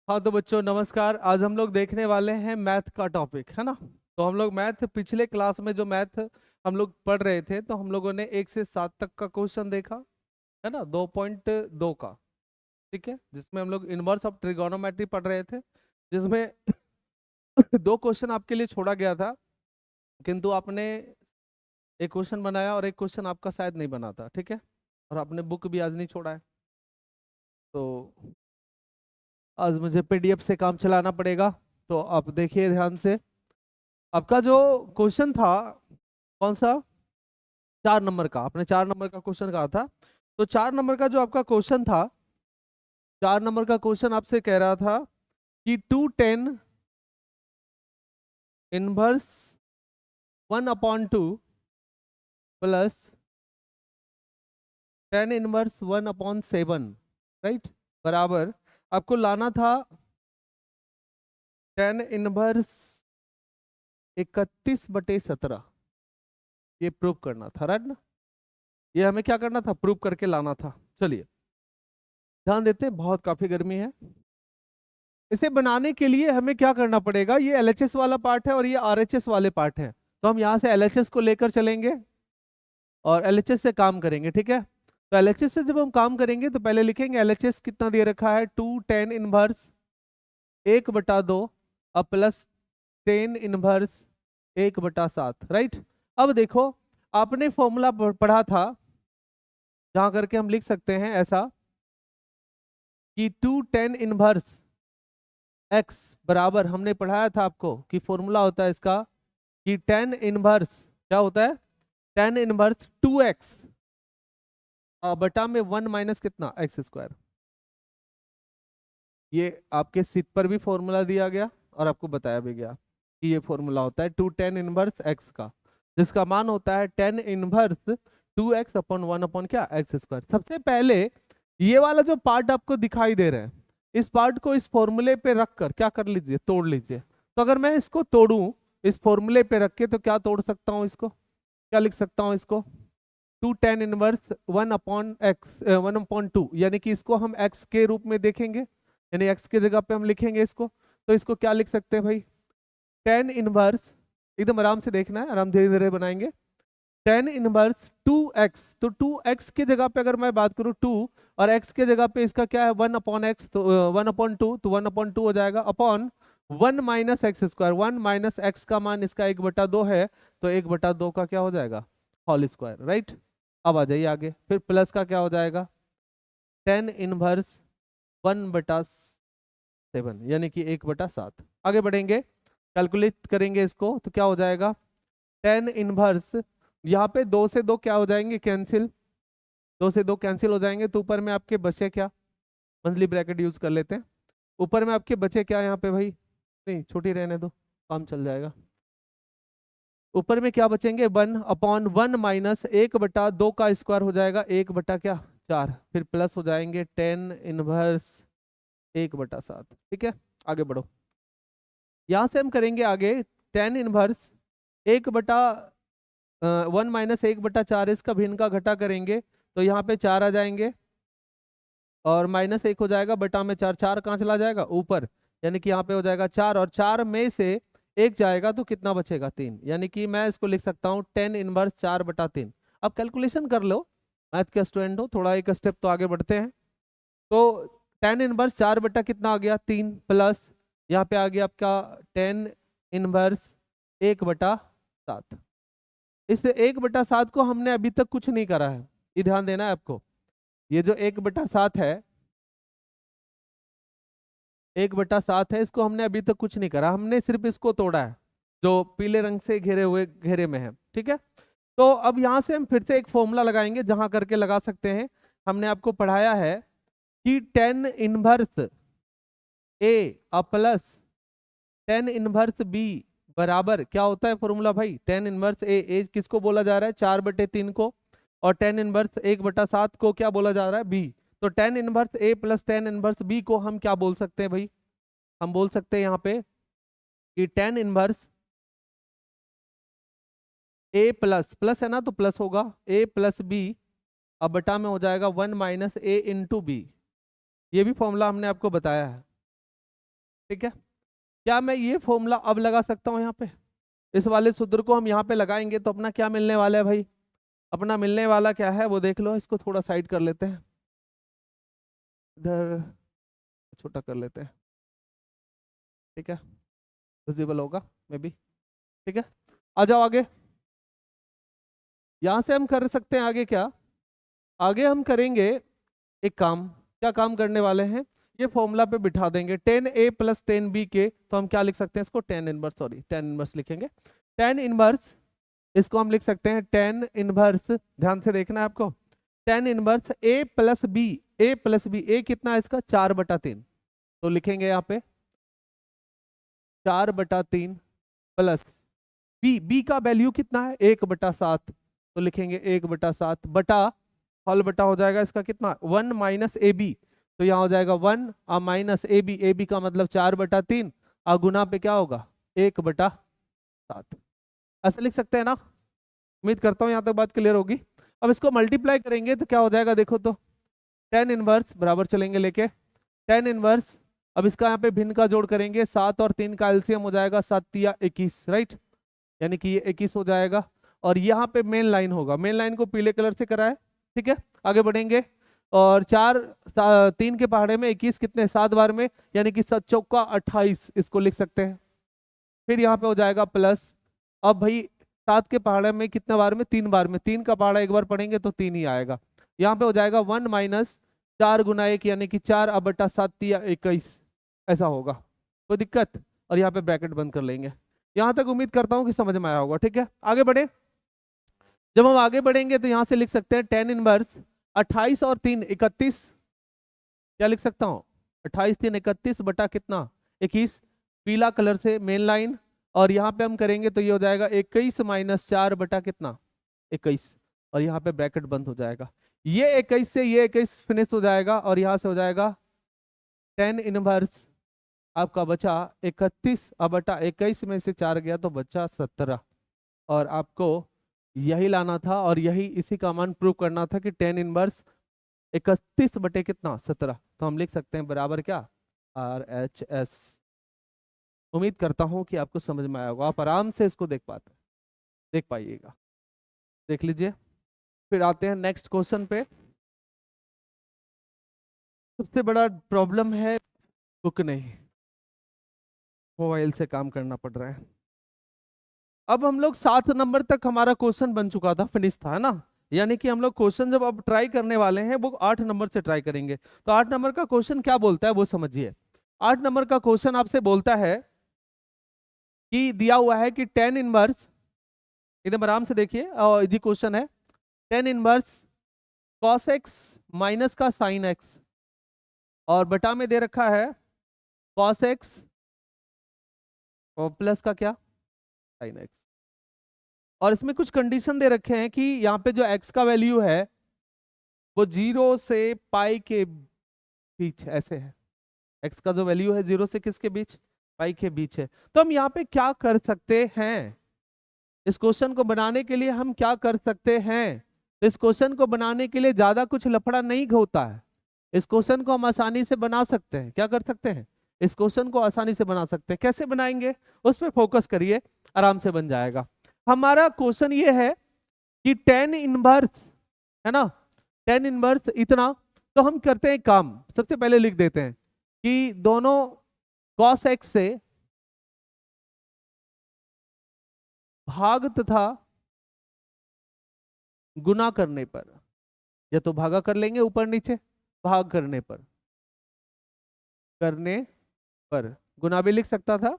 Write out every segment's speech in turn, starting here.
हाँ तो बच्चों नमस्कार। आज हम लोग देखने वाले हैं मैथ का टॉपिक, है ना। तो हम लोग मैथ पिछले क्लास में जो मैथ हम लोग पढ़ रहे थे, तो हम लोगों ने 1 से 7 तक का क्वेश्चन देखा, है ना, 2.2 का। ठीक है, जिसमें हम लोग इनवर्स ऑफ ट्रिगोनोमेट्री पढ़ रहे थे, जिसमें दो क्वेश्चन आपके लिए छोड़ा गया था, किंतु आपने एक क्वेश्चन बनाया और एक क्वेश्चन आपका शायद नहीं बना था। ठीक है, और आपने बुक भी आज नहीं छोड़ा है, तो आज मुझे पीडीएफ से काम चलाना पड़ेगा। तो आप देखिए ध्यान से, आपका जो क्वेश्चन था कौन सा, 4 नंबर का। आपने 4 नंबर का क्वेश्चन कहा था, तो 4 नंबर का जो आपका क्वेश्चन था, 4 नंबर का क्वेश्चन आपसे कह रहा था कि 2 tan inverse 1/2 plus tan inverse 1/7, right, बराबर आपको लाना था tan इनवर्स 31/17। ये प्रूव करना था, राइट ना। ये हमें क्या करना था, प्रूव करके लाना था। चलिए ध्यान देते हैं, बहुत काफी गर्मी है। इसे बनाने के लिए हमें क्या करना पड़ेगा, ये एलएचएस वाला पार्ट है और ये आरएचएस वाले पार्ट है, तो हम यहाँ से एलएचएस को लेकर चलेंगे और एलएचएस से काम करेंगे। ठीक है, तो एलएचएस से जब हम काम करेंगे तो पहले लिखेंगे एलएचएस कितना दे रखा है, 2 tan इनवर्स 1/2 अब प्लस टेन इनवर्स 1/7, राइट। अब देखो, आपने फॉर्मूला पढ़ा था, जहां करके हम लिख सकते हैं ऐसा कि 2 tan इनवर्स x बराबर, हमने पढ़ाया था आपको कि फॉर्मूला होता है इसका कि tan इनवर्स क्या होता है, tan इनवर्स 2x बटा में 1 माइनस कितना, x²। ये आपके सीट पर भी फॉर्मूला दिया गया और आपको बताया भी गया कि ये फॉर्मूला होता है 2 tan इनवर्स x का, जिसका मान होता है tan इनवर्स 2x/1 क्या, x²। सबसे पहले ये वाला जो पार्ट आपको दिखाई दे रहा है, इस पार्ट को इस फॉर्मूले पे रखकर क्या कर लीजिए, तोड़ लीजिए। तो अगर मैं इसको तोड़ूं इस फॉर्मूले पे रख के, तो क्या तोड़ सकता हूं इसको, क्या लिख सकता हूं इसको, 2 tan इनवर्स 1/2, यानी कि इसको हम x के रूप में देखेंगे, यानी x के जगह पे हम लिखेंगे इसको। तो इसको क्या लिख सकते हैं भाई, tan इनवर्स, एकदम आराम से देखना है, आराम धीरे धीरे बनाएंगे। tan इनवर्स 2x, तो 2x के जगह पे अगर मैं बात करूं 2, और x के जगह पे इसका क्या है 1/x, तो 1/2, तो 1/2 हो जाएगा अपॉन 1 - x²। 1 - x का मान इसका 1/2 है, तो 1/2 का क्या हो जाएगा, होल स्क्वायर, राइट। अब आ जाइए आगे, फिर प्लस का क्या हो जाएगा, tan इनवर्स 1/7, यानी कि 1/7। आगे बढ़ेंगे, कैलकुलेट करेंगे इसको, तो क्या हो जाएगा, tan इनवर्स, यहाँ पे 2 से 2 क्या हो जाएंगे, कैंसिल, 2 से 2 कैंसिल हो जाएंगे, तो ऊपर में आपके बचे क्या, मंथली ब्रैकेट यूज कर लेते हैं। ऊपर में आपके बचे क्या यहाँ पे भाई, नहीं छोटी रहने दो, काम चल जाएगा। ऊपर में क्या बचेंगे, 1/1 माइनस 1/2 का स्क्वायर हो जाएगा 1 क्या, 4, फिर प्लस हो जाएंगे tan इनवर्स 1/7। ठीक है, आगे बढ़ो, यहाँ से हम करेंगे आगे, tan इनवर्स 1 - 1 - 1/4, इसका भिन्न का घटा करेंगे, तो यहाँ पे 4 आ जाएंगे और -1 हो जाएगा, बटा में 4, 4 कहाँ चला जाएगा ऊपर, यानी कि यहाँ पे हो जाएगा 4, और 4 में से 1 जाएगा तो कितना बचेगा, 3, यानी कि मैं इसको लिख सकता हूँ tan इनवर्स 4/3। अब कैलकुलेशन कर लो, मैथ के स्टूडेंट हो, थोड़ा एक स्टेप तो आगे बढ़ते हैं। तो tan इनवर्स 4 बटा कितना आ गया, 3, प्लस यहाँ पे आ गया आपका tan इनवर्स 1/7। इस 1/7 को हमने अभी तक कुछ नहीं करा है, ये ध्यान देना है आपको। ये जो 1/7 है, 1/7 है, इसको हमने अभी तक कुछ नहीं करा, हमने सिर्फ इसको तोड़ा है, जो पीले रंग से घेरे हुए घेरे में है। ठीक है, तो अब यहाँ से हम फिर से एक फॉर्मूला लगाएंगे, जहां करके लगा सकते हैं। हमने आपको पढ़ाया है कि tan इनवर्स ए प्लस tan इनवर्स बी बराबर क्या होता है फॉर्मूला भाई, tan इनवर्स ए किसको बोला जा रहा है, 4/3 को, और tan इनवर्स 1/7 को क्या बोला जा रहा है, बी। तो tan इनवर्स ए प्लस tan इनवर्स बी को हम क्या बोल सकते हैं भाई, हम बोल सकते हैं यहाँ पे कि tan इनवर्स ए प्लस, प्लस है ना तो प्लस होगा, ए प्लस बी, अब बटा में हो जाएगा 1 - a इंटू बी। ये भी फॉर्मूला हमने आपको बताया है। ठीक है, क्या मैं ये फॉर्मूला अब लगा सकता हूँ यहाँ पे? इस वाले सूत्र को हम यहाँ पे लगाएंगे तो अपना क्या मिलने वाला है भाई? अपना मिलने वाला क्या है वो देख लो। इसको थोड़ा साइड कर लेते हैं, इधर छोटा कर लेते हैं, ठीक है, विजिबल होगा मे बी। ठीक है, आ जाओ आगे। यहां से हम कर सकते हैं आगे क्या? आगे हम करेंगे एक काम। क्या काम करने वाले हैं? ये फॉर्मूला पे बिठा देंगे 10a प्लस 10b के, तो हम क्या लिख सकते हैं इसको? Tan inverse, sorry tan inverse लिखेंगे। टेन इनवर्स, इसको हम लिख सकते हैं टेन इनवर्स, ध्यान से देखना है आपको, tan inverse a plus b, a plus b, a कितना है इसका? 4/3, तो लिखेंगे यहाँ पे 4/3 प्लस बी का वैल्यू कितना है? 1/7, तो लिखेंगे 1/7 बटा, हॉल बटा हो जाएगा इसका कितना? 1 माइनस ए बी, तो यहाँ हो जाएगा 1 माइनस ए बी का मतलब 4/3, और गुना पे क्या होगा? 1/7। ऐसा लिख सकते हैं ना? उम्मीद करता हूँ यहाँ तक बात क्लियर होगी। अब इसको मल्टीप्लाई करेंगे तो क्या हो जाएगा देखो तो, टेन इनवर्स बराबर चलेंगे लेके, टेन इनवर्स, अब इसका यहाँ पे भिन्न का जोड़ करेंगे, 7 और 3 का एलसीएम हो जाएगा 7 या 21, राइट, यानी कि ये 21 हो जाएगा। और यहाँ पे मेन लाइन होगा, मेन लाइन को पीले कलर से करा है, ठीक है, आगे बढ़ेंगे। और 3 के पहाड़े में 21 कितने? 7 बार में, यानी कि 7 चौका 28, इसको लिख सकते हैं। फिर यहाँ पे हो जाएगा प्लस, अब भाई 7 के पहाड़े में कितने बार में? 3 बार में, 3 का पहाड़ा एक बार पढ़ेंगे तो 3 ही आएगा। यहाँ पे हो जाएगा 1 माइनस 4 गुना 1, यानी कि 4/7 या 21, ऐसा होगा। कोई दिक्कत? और यहाँ पे ब्रैकेट बंद कर लेंगे। यहाँ तक उम्मीद करता हूँ कि समझ में आया होगा। ठीक है, आगे बढ़े। जब हम आगे बढ़ेंगे तो यहाँ से लिख सकते हैं टेन इनवर्स 28 और 3 31, क्या लिख सकता हूँ? 28 3 31 बटा कितना? 21, पीला कलर से मेन लाइन, और यहाँ पे हम करेंगे तो ये हो जाएगा 21 माइनस 4 बटा कितना? 21, और यहाँ पे ब्रैकेट बंद हो जाएगा। ये 21 से ये 21 फिनिश हो जाएगा, और यहाँ से हो जाएगा टेन इनवर्स आपका बचा 31, अब बटा 21 में से 4 गया तो बचा 17, और आपको यही लाना था, और यही इसी का मान प्रूव करना था कि टेन इनवर्स 31 बटे कितना? 17, तो हम लिख सकते हैं बराबर क्या? RHS। उम्मीद करता हूं कि आपको समझ में आया होगा, आप आराम से इसको देख पाइएगा, देख लीजिए। फिर आते हैं नेक्स्ट क्वेश्चन पे। सबसे बड़ा प्रॉब्लम है बुक नहीं, मोबाइल से काम करना पड़ रहा है। अब हम लोग 7 नंबर तक हमारा क्वेश्चन बन चुका था, फिनिश था, है ना? यानी कि हम लोग क्वेश्चन जब अब ट्राई करने वाले हैं वो 8 नंबर से ट्राई करेंगे। तो 8 नंबर का क्वेश्चन क्या बोलता है वो समझिए। 8 नंबर का क्वेश्चन आपसे बोलता है कि दिया हुआ है कि टेन इनवर्स, एकदम आराम से देखिए, और इजी क्वेश्चन है, tan inverse cos x minus का साइन एक्स, और बटा में दे रखा है कॉस एक्स और प्लस का क्या? Sine x. और इसमें कुछ कंडीशन दे रखे हैं कि यहाँ पे जो x का वैल्यू है वो 0 से पाई के बीच ऐसे है। x का जो वैल्यू है 0 से किसके बीच? पाई के बीच है। तो हम यहाँ पे क्या कर सकते हैं? इस क्वेश्चन को बनाने के लिए हम क्या कर सकते हैं? तो इस क्वेश्चन को बनाने के लिए ज्यादा कुछ लफड़ा नहीं होता है। इस क्वेश्चन को हम आसानी से बना सकते हैं। क्या कर सकते हैं? इस क्वेश्चन को आसानी से बना सकते हैं। कैसे बनाएंगे उस पर फोकस करिए, आराम से बन जाएगा। हमारा क्वेश्चन ये है कि टेन इनवर्स, है ना, टेन इनवर्स इतना, तो हम करते हैं काम, सबसे पहले लिख देते हैं कि दोनों cos x से भाग तथा गुना करने पर, या तो भागा कर लेंगे ऊपर नीचे, भाग करने पर गुना भी लिख सकता था,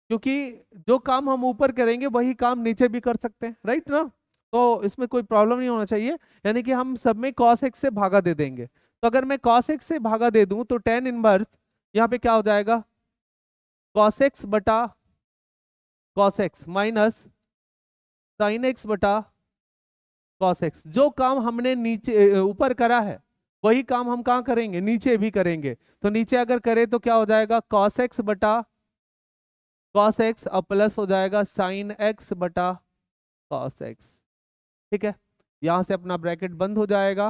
क्योंकि जो काम हम ऊपर करेंगे वही काम नीचे भी कर सकते हैं, राइट ना? तो इसमें कोई प्रॉब्लम नहीं होना चाहिए। यानी कि हम सब में cos x से भागा दे देंगे। तो अगर मैं cos x से भागा दे दूं तो टेन इनवर्स यहाँ पे क्या हो जाएगा? cos x बटा cos x minus sin x बटा cos x। जो काम हमने नीचे ऊपर करा है वही काम हम कहाँ करेंगे? नीचे भी करेंगे। तो नीचे अगर करें तो क्या हो जाएगा? cos x बटा cos x, अब प्लस हो जाएगा sin x बटा cos x। ठीक है, यहां से अपना ब्रैकेट बंद हो जाएगा,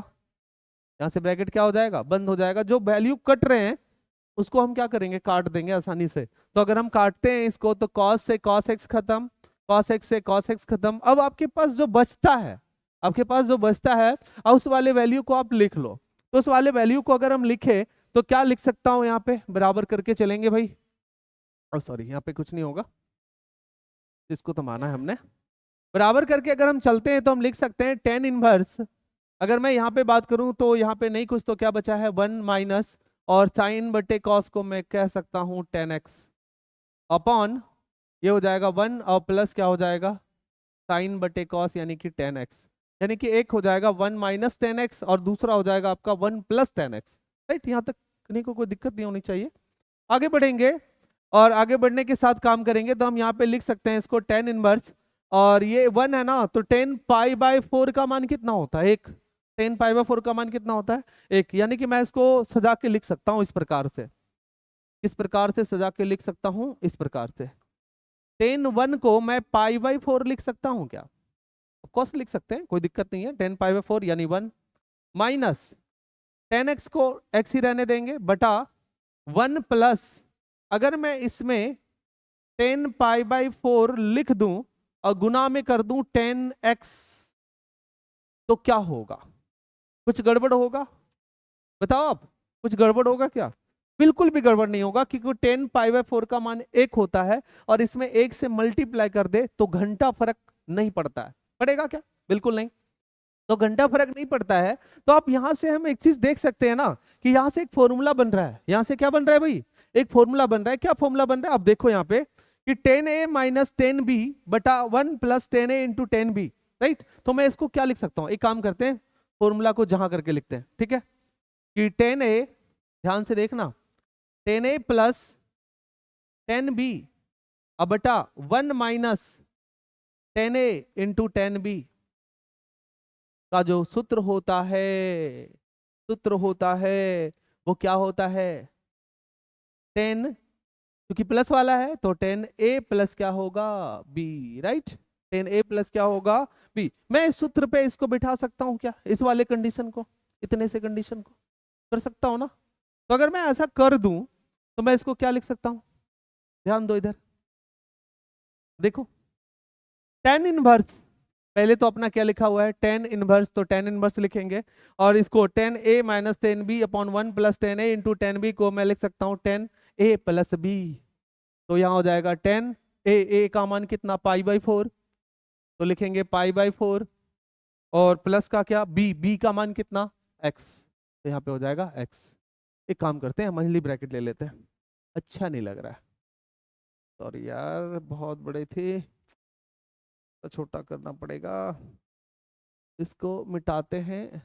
यहां से ब्रैकेट क्या हो जाएगा? बंद हो जाएगा। जो वैल्यू कट रहे हैं उसको हम क्या करेंगे, काट देंगे आसानी से। तो अगर हम काटते हैं इसको तो cos से cos x खत्म, cos x से cos x खत्म। अब आपके पास जो बचता है, आपके पास जो बचता है, अब उस वाले वैल्यू को आप लिख लो। तो उस वाले वैल्यू को अगर हम लिखे तो क्या लिख सकता हूं, यहाँ पे बराबर करके चलेंगे भाई। और सॉरी यहाँ पे कुछ नहीं होगा, इसको तो माना है हमने। बराबर करके अगर हम चलते हैं तो हम लिख सकते हैं टेन इनवर्स। अगर मैं यहाँ पे बात करूं तो यहाँ पे नहीं कुछ, तो क्या बचा है 1 माइनस, और साइन बटे कॉस को मैं कह सकता हूँ 10x अपॉन, ये हो जाएगा 1 और प्लस क्या हो जाएगा साइन बटे कॉस यानी कि 10x। यानी कि एक हो जाएगा 1 माइनस 10x और दूसरा हो जाएगा आपका 1 प्लस 10x। राइट, यहाँ तक नहीं को कोई दिक्कत नहीं होनी चाहिए। आगे बढ़ेंगे और आगे बढ़ने के साथ काम करेंगे तो हम यहाँ पे लिख सकते हैं इसको टेन इनवर्स, और ये 1 है ना, तो 10 पाई बाय 4 का मान कितना होता है, एक। 10 पाई बाय 4 का मान कितना होता है, एक। यानी कि मैं इसको सजा के लिख सकता हूँ इस प्रकार से, इस प्रकार से सजा के लिख सकता हूँ इस प्रकार से। 10 1 को मैं पाई बाय 4 लिख सकता हूँ क्या, ऑफकोर्स लिख सकते हैं, कोई दिक्कत नहीं है। 10 पाई बाय 4 यानी 1 माइनस 10x को x ही रहने देंगे बटा 1 प्लस, अगर मैं इसमें 10 पाई बाय 4 लिख दूं और गुना में कर दूं 10x, तो क्या होगा, कुछ गड़बड़ होगा, बताओ आप, कुछ गड़बड़ होगा क्या? बिल्कुल भी गड़बड़ नहीं होगा, क्योंकि 10 पाई बाय 4 का मान 1 होता है और इसमें 1 से मल्टीप्लाई कर दे तो घंटा फर्क नहीं पड़ता है। पड़ेगा क्या? बिल्कुल नहीं। तो घंटा फर्क नहीं पड़ता है। तो आप यहां से हम एक चीज देख सकते हैं ना कि यहां से एक फॉर्मूला बन रहा है। यहां से क्या बन रहा है भाई, एक फॉर्मूला बन रहा है। क्या फॉर्मूला बन रहा है आप देखो यहाँ पे कि 10a माइनस 10b बटा 1 plus 10a into 10b। Right, तो मैं इसको क्या लिख सकता हूँ, एक काम करते हैं फॉर्मूला को जहां करके लिखते हैं, ठीक है, कि 10a, ध्यान से देखना, 10a प्लस 10b अब बटा 1 माइनस 10a इंटू 10b का जो सूत्र होता है, सूत्र होता है वो क्या होता है 10, क्योंकि प्लस वाला है तो 10a प्लस क्या होगा b। राइट, 10a प्लस क्या होगा b। मैं इस सूत्र पे इसको बिठा सकता हूं क्या, इस वाले कंडीशन को, इतने से कंडीशन को कर सकता हूं ना। तो अगर मैं ऐसा कर दूं तो मैं इसको क्या लिख सकता हूं, ध्यान दो इधर देखो, tan इनवर्स, पहले तो अपना क्या लिखा हुआ है tan इनवर्स, तो tan इनवर्स लिखेंगे और इसको 10a minus 10b upon 1 plus 10a into 10b को मैं लिख सकता हूँ 10a प्लस b। तो यहाँ हो जाएगा 10a का मान कितना पाई बाई 4, तो लिखेंगे पाई बाई 4 और प्लस का क्या b का मान कितना x, तो यहाँ पे हो जाएगा x। एक काम करते हैं मंथली ब्रैकेट ले लेते हैं, अच्छा नहीं लग रहा है, सॉरी यार बहुत बड़े थे तो छोटा करना पड़ेगा, इसको मिटाते हैं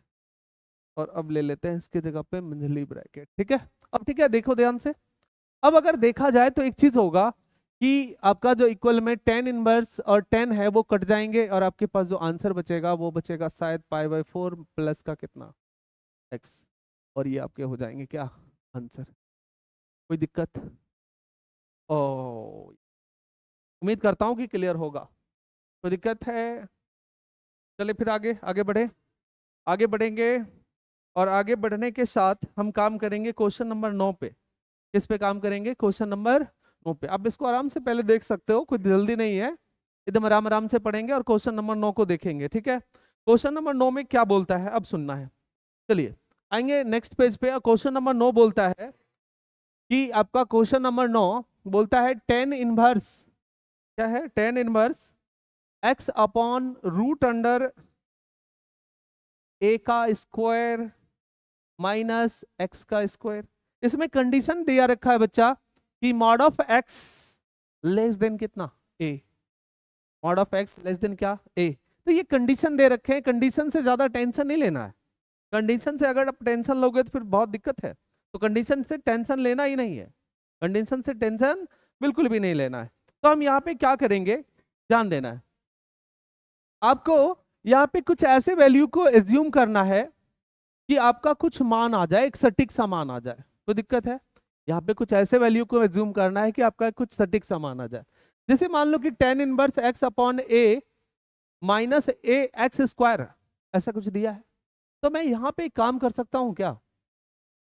और अब ले लेते हैं इसके जगह पे मंझली ब्रैकेट। ठीक है, अब ठीक है देखो ध्यान से, अब अगर देखा जाए तो एक चीज होगा कि आपका जो इक्वल में 10 इनवर्स और 10 है वो कट जाएंगे और आपके पास जो आंसर बचेगा वो बचेगा शायद पाई बाय 4 प्लस का कितना x, और ये आपके हो जाएंगे क्या आंसर। कोई दिक्कत? ओ, उम्मीद करता हूँ कि क्लियर होगा। कोई दिक्कत है? चले फिर आगे आगे बढ़े, आगे बढ़ेंगे और आगे बढ़ने के साथ हम काम करेंगे क्वेश्चन नंबर 9 पे। किस पे काम करेंगे? क्वेश्चन नंबर 9 पे। आप इसको आराम से पहले देख सकते हो, कोई जल्दी नहीं है, एकदम आराम आराम से पढ़ेंगे और क्वेश्चन नंबर 9 को देखेंगे। ठीक है, क्वेश्चन नंबर 9 में क्या बोलता है अब सुनना है। चलिए आएंगे नेक्स्ट पेज पे। क्वेश्चन नंबर 9 बोलता है कि आपका क्वेश्चन नंबर 9 बोलता है 10 इनवर्स, क्या है 10 inverse x upon root under a का स्क्वायर माइनस x का स्क्वायर। इसमें कंडीशन दिया रखा है बच्चा कि mod of x less than कितना a, mod of x less than क्या a। तो ये कंडीशन दे रखे हैं, कंडीशन से ज्यादा टेंशन नहीं लेना है। कंडीशन से अगर आप टेंशन लोगे तो फिर बहुत दिक्कत है, तो कंडीशन से टेंशन लेना ही नहीं है, कंडीशन से टेंशन बिल्कुल भी नहीं लेना है। तो हम यहाँ पे क्या करेंगे, ध्यान देना है आपको, यहाँ पे कुछ ऐसे वैल्यू को एज्यूम करना है कि आपका कुछ मान आ जाए, एक सटीक सा मान आ जाए। तो दिक्कत है, यहाँ पे कुछ ऐसे वैल्यू को एज्यूम करना है कि आपका कुछ सटीक सा मान आ जाए। जैसे मान लो कि 10 inverse x upon a minus a x square, ऐसा कुछ दिया है। तो मैं यहाँ पे एक काम कर सकता हूँ क्या,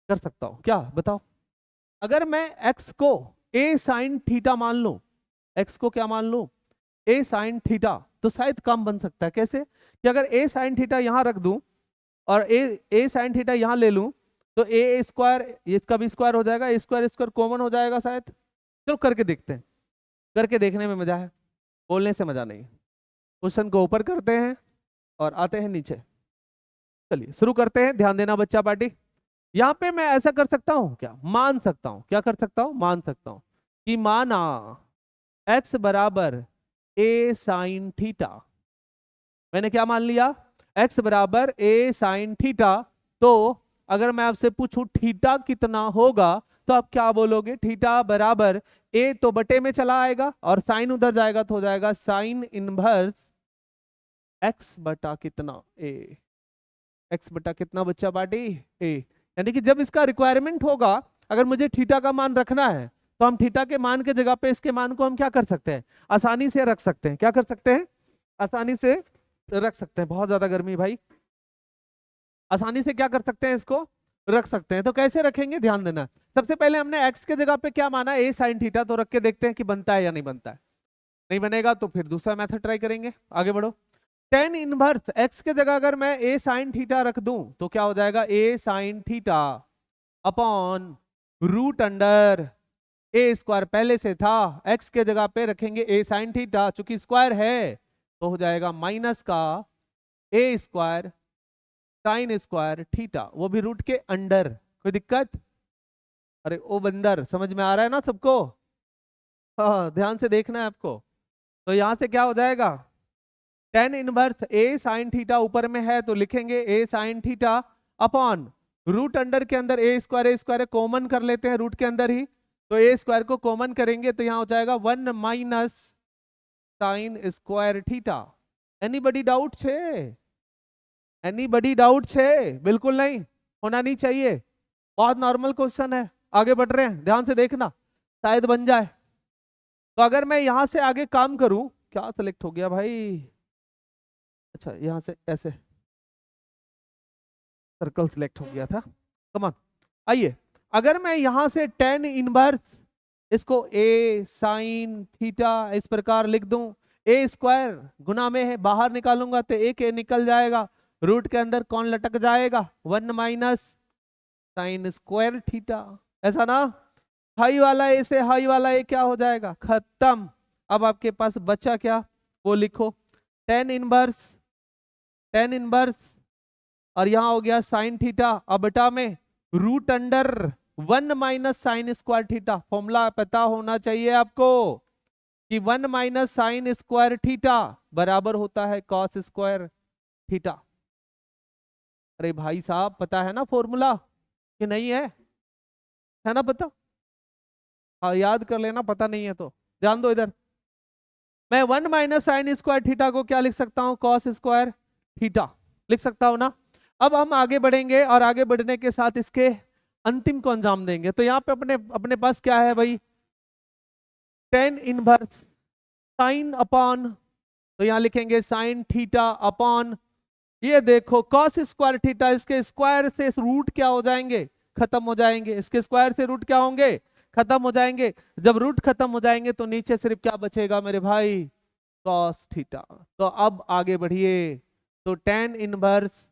कर सकता हूँ क्या बताओ, अगर मैं x को a साइन थीटा मान लूं, x को क्या मान लूं, a साइन थीटा, तो शायद कम बन सकता है। कैसे कि अगर a साइन थीटा यहां रख दूं और a साइन थीटा यहां ले लूं तो a स्क्वायर, इसका भी स्क्वायर हो जाएगा, a स्क्वायर स्क्वायर कॉमन हो जाएगा शायद। चलो करके देखते हैं, करके देखने में मजा है, बोलने से मजा नहीं। क्वेश्चन को ऊपर करते हैं और आते हैं नीचे। चलिए शुरू करते हैं, ध्यान देना बच्चा पार्टी। यहाँ पे मैं ऐसा कर सकता हूँ क्या, मान सकता हूँ, क्या कर सकता हूँ, मान सकता हूँ कि माना x बराबर a साइन थीटा, मैंने क्या मान लिया, x बराबर a साइन थीटा। तो अगर मैं आपसे पूछूं थीटा कितना होगा तो आप क्या बोलोगे, थीटा बराबर a तो बटे में चला आएगा और साइन उधर जाएगा तो हो जाएगा साइन इनवर्स x बटा कितना a, x बटा कितना बच्चा पार्टी a। यानी कि जब इसका रिक्वायरमेंट होगा, अगर मुझे थीटा का मान रखना है तो हम थीटा के मान के जगह पे इसके मान को हम क्या कर सकते हैं, आसानी से रख सकते हैं। क्या कर सकते हैं, आसानी से रख सकते हैं। बहुत ज्यादा गर्मी भाई, आसानी से क्या कर सकते हैं, इसको रख सकते हैं। तो कैसे रखेंगे, ध्यान देना। सबसे पहले हमने x के जगह पे क्या माना, a साइन थीटा, तो रख के देखते हैं कि बनता है या नहीं बनता है। नहीं बनेगा तो फिर दूसरा मेथड ट्राई करेंगे, आगे बढ़ो। टेन इनवर्स x के जगह अगर मैं a साइन थीटा रख दूं तो क्या हो जाएगा, a sine theta upon root under a square, पहले से था, x के जगह पे रखेंगे a साइन थीटा, चूंकि स्क्वायर है तो हो जाएगा माइनस का a square sine square theta, वो भी रूट के अंडर। कोई दिक्कत, अरे ओ बंदर, समझ में आ रहा है ना सबको, हाँ ध्यान से देखना है आपको। तो यहां से क्या हो जाएगा, tan inverse a sine theta ऊपर में है तो लिखेंगे a sine theta upon root under के अंदर a स्क्वायर कॉमन कर लेते हैं रूट के अंदर ही, तो a स्क्वायर को कॉमन करेंगे तो यहाँ हो जाएगा 1 minus sine square theta. Anybody doubt छे, एनीबडी डाउट छे, बिल्कुल नहीं, होना नहीं चाहिए, बहुत नॉर्मल क्वेश्चन है। आगे बढ़ रहे हैं, ध्यान से देखना, शायद बन जाए। तो अगर मैं यहां से आगे काम करूं, क्या सिलेक्ट हो गया भाई, अच्छा यहां से ऐसे सर्कल सिलेक्ट हो गया था, कमान। आइए, अगर मैं यहां से टेन इनवर्स इसको a साइन थीटा इस प्रकार लिख दूं, a स्क्वायर गुना में है, बाहर निकालूंगा तो एक a निकल जाएगा, रूट के अंदर कौन लटक जाएगा, 1 माइनस साइन स्क्वायर थीटा, ऐसा ना। हाई वाला ए से हाई वाला ए क्या हो जाएगा, खत्म। अब आपके पास बचा क्या, वो लिखो, टेन इनवर्स, टेन इनवर्स और यहां हो गया साइन थीटा, अब बटा में root under 1 minus sine square theta. Formula पता होना चाहिए आपको कि 1 माइनस साइन स्क्वायर थीटा बराबर होता है कॉस स्क्वायर थीटा। अरे भाई साहब पता है ना फॉर्मूला कि नहीं है ना पता, हाँ याद कर लेना, पता नहीं है तो ध्यान दो इधर। मैं 1 माइनस साइन स्क्वायर थीटा को क्या लिख सकता हूं, कॉस स्क्वायर थीटा लिख सकता हूं ना। अब हम आगे बढ़ेंगे और आगे बढ़ने के साथ इसके अंतिम को अंजाम देंगे। तो यहाँ पे अपने अपने पास क्या है भाई, टेन इनवर्स साइन अपॉन, तो यहाँ लिखेंगे साइन थीटा अपॉन, ये देखो कॉस स्क्वायर थीटा, इसके स्क्वायर से रूट क्या हो जाएंगे, खत्म हो जाएंगे, इसके स्क्वायर से रूट क्या होंगे, खत्म हो जाएंगे। जब रूट खत्म हो जाएंगे तो नीचे सिर्फ क्या बचेगा मेरे भाई, कॉस थीटा। तो अब आगे बढ़िए, तो टेन इनवर्स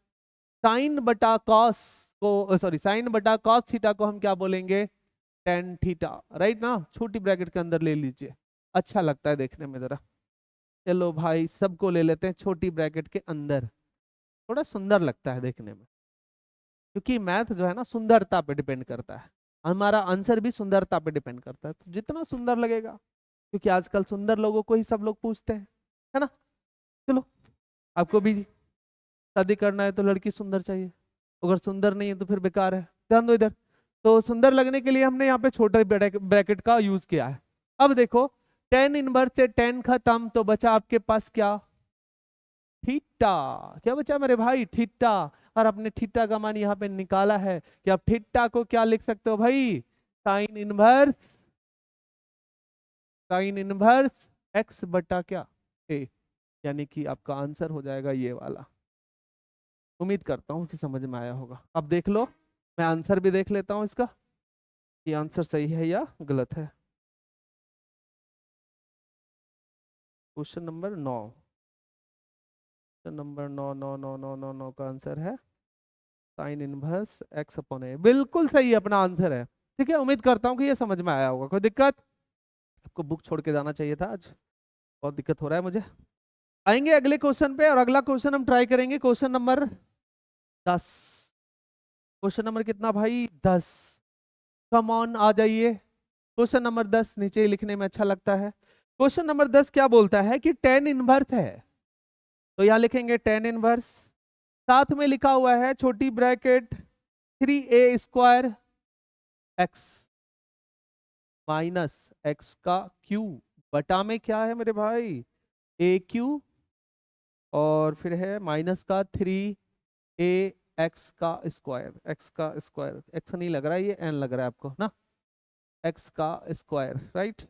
साइन बटा कॉस को, सॉरी साइन बटा कॉस थीटा को हम क्या बोलेंगे, टेन थीटा, राइट ना, छोटी ब्रैकेट के अंदर ले लीजिए, अच्छा लगता है देखने में जरा। चलो भाई सबको ले लेते हैं छोटी ब्रैकेट के अंदर, थोड़ा सुंदर लगता है देखने में, क्योंकि मैथ जो है ना सुंदरता पे डिपेंड करता है, हमारा आंसर भी सुंदरता पे डिपेंड करता है, तो जितना सुंदर लगेगा, क्योंकि आजकल सुंदर लोगों को ही सब लोग पूछते हैं, है ना। चलो आपको भी शादी करना है तो लड़की सुंदर चाहिए, अगर सुंदर नहीं है तो फिर बेकार है, ध्यान दो इधर। तो सुंदर लगने के लिए हमने यहाँ पे छोटे ब्रैकेट का यूज किया है। अब देखो टेन इनवर्स से टेन खत्म, तो बचा आपके पास क्या, थीटा, क्या बचा मेरे भाई, थीटा। और अपने थीटा का मान यहाँ पे निकाला है कि आप थीटा को क्या लिख सकते हो भाई, sine inverse, sine inverse x बटा क्या ए, यानी कि आपका आंसर हो जाएगा ये वाला। उम्मीद करता हूँ कि समझ में आया होगा। अब देख लो, मैं आंसर भी देख लेता हूँ इसका। ये आंसर सही है या गलत है। क्वेश्चन नंबर 9, क्वेश्चन नंबर 9 का आंसर है साइन इनवर्स एक्स अपॉन ए। बिल्कुल सही अपना आंसर है। ठीक है, उम्मीद करता हूँ कि ये समझ में आया होगा। कोई दिक्कत? आपको बुक छोड़ के जाना चाहिए था आज, बहुत दिक्कत हो रहा है मुझे। आएंगे अगले क्वेश्चन पे, और अगला क्वेश्चन हम ट्राई करेंगे क्वेश्चन नंबर 10। क्वेश्चन नंबर कितना भाई? 10। कम ऑन, आ जाइए। क्वेश्चन नंबर 10 नीचे ही लिखने में अच्छा लगता है। क्वेश्चन नंबर 10 क्या बोलता है कि टेन इनवर्स है, तो यहां लिखेंगे टेन इनवर्स, साथ में लिखा हुआ है छोटी bracket 3a² x minus x का क्यू बटा में क्या है मेरे भाई? ए क्यू, और फिर है माइनस का 3a एक्स का स्क्वायर। एक्स का स्क्वायर, एक्स नहीं लग रहा है, ये एन लग रहा है आपको ना, एक्स का स्क्वायर, राइट।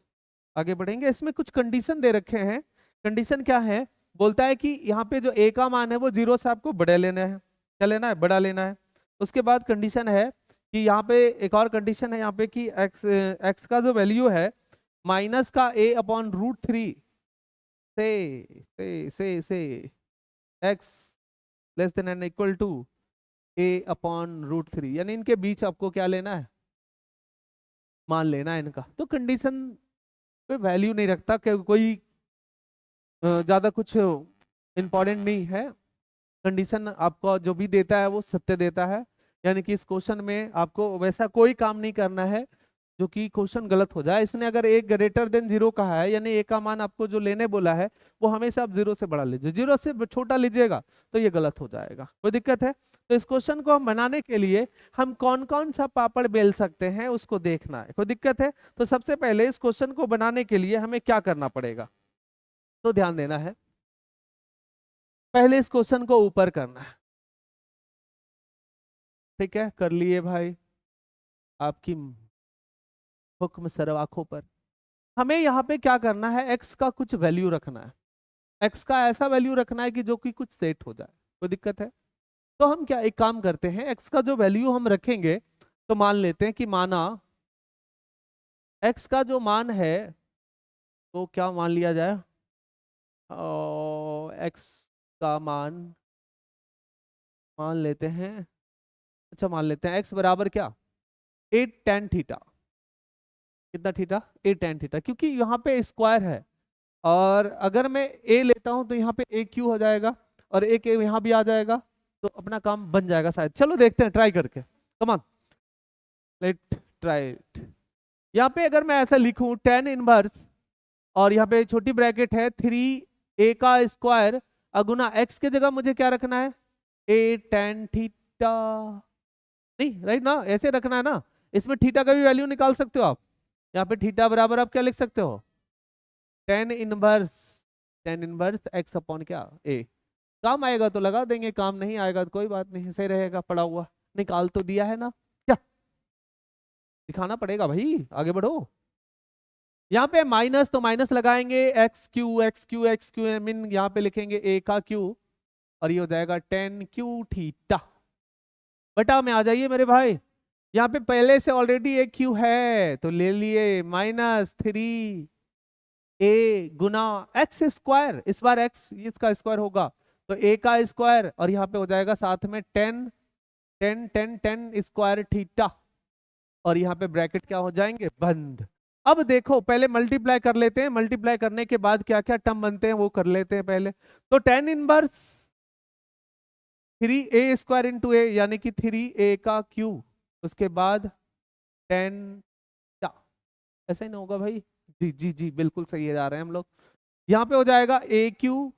आगे बढ़ेंगे। इसमें कुछ कंडीशन दे रखे हैं। कंडीशन क्या है? बोलता है कि यहाँ पे जो ए का मान है वो 0 से आपको बड़ा लेना है। क्या लेना है? बड़ा लेना है। उसके बाद कंडीशन है कि यहाँ पे एक और कंडीशन है यहाँ पे कि एक्स का जो वैल्यू है माइनस का a/√3 से x less than and equal to a/√3, यानी इनके बीच आपको क्या लेना है? मान लेना है इनका। तो कंडीशन पे वैल्यू नहीं रखता, कोई ज्यादा कुछ इंपॉर्टेंट नहीं है। कंडीशन आपको जो भी देता है वो सत्य देता है, यानी कि इस क्वेश्चन में आपको वैसा कोई काम नहीं करना है जो कि क्वेश्चन गलत हो जाए। इसने अगर एक ग्रेटर देन 0 कहा है, यानी ए का मान आपको जो लेने बोला है वो हमेशा आप 0 से बड़ा लीजिए। 0 से छोटा लीजिएगा तो ये गलत हो जाएगा। कोई दिक्कत है? तो इस क्वेश्चन को हम बनाने के लिए हम कौन कौन सा पापड़ बेल सकते हैं उसको देखना है। कोई दिक्कत है? तो सबसे पहले इस क्वेश्चन को बनाने के लिए हमें क्या करना पड़ेगा, तो ध्यान देना है। पहले इस क्वेश्चन को ऊपर करना है। ठीक है, कर लिए भाई, आपकी हुक्म सर्व आंखों पर। हमें यहाँ पे क्या करना है? एक्स का कुछ वैल्यू रखना है। एक्स का ऐसा वैल्यू रखना है कि जो कि कुछ सेट हो जाए। कोई दिक्कत है? तो हम क्या एक काम करते हैं, एक्स का जो वैल्यू हम रखेंगे, तो मान लेते हैं कि माना एक्स का जो मान है तो क्या मान लिया जाए? एक्स का मान मान लेते हैं, अच्छा मान लेते हैं एक्स बराबर क्या? 8 tan थीटा। कितना थीटा? 8 tan थीटा, क्योंकि यहाँ पे स्क्वायर है, और अगर मैं ए लेता हूं तो यहाँ पे ए क्यू हो जाएगा, और एक ए यहाँ भी आ जाएगा, तो अपना काम बन जाएगा शायद। चलो देखते हैं ट्राई करके, come on let try it. यहाँ पे अगर मैं ऐसा लिखूं टेन इनवर्स, और यहाँ पे छोटी ब्रैकेट है 3a² अगुना एक्स के जगह मुझे क्या रखना है? 8 tan थीटा। नहीं राइट ना, ऐसे रखना है ना। इसमें थीटा का भी वैल्यू निकाल सकते हो आप। यहाँ पे थीटा बराबर आप क्या लिख सकते हो? टेन इनवर्स एक्स अपॉन क्या? ए। काम आएगा तो लगा देंगे, काम नहीं आएगा तो कोई बात नहीं, सही रहेगा पड़ा हुआ। निकाल तो दिया है ना, क्या दिखाना पड़ेगा भाई, आगे बढ़ो। यहाँ पे माइनस, तो माइनस लगाएंगे एक्स क्यू मीन यहाँ पे लिखेंगे ए का क्यू, और ये हो जाएगा tan क्यू थीटा। बटा में आ जाइए मेरे भाई। यहाँ पे पहले से ऑलरेडी एक क्यू है तो ले लिए, -3a गुना एक्स स्क्वायर, इस बार एक्स इसका स्क्वायर होगा तो ए का स्क्वायर, और यहाँ पे हो जाएगा साथ में 10 tan स्क्वायर थीटा, और यहाँ पे ब्रैकेट क्या हो जाएंगे? बंद। अब देखो पहले मल्टीप्लाई कर लेते हैं, मल्टीप्लाई करने के बाद क्या क्या टर्म बनते हैं वो कर लेते हैं पहले। तो टेन इनवर्स 3a² इंटू ए, यानी कि 3a का क्यू, उसके बाद 10 क्या, ऐसा ही ना होगा भाई? जी जी जी बिल्कुल सही है, जा रहे हैं हम लोग। यहाँ पे हो जाएगा ए क्यू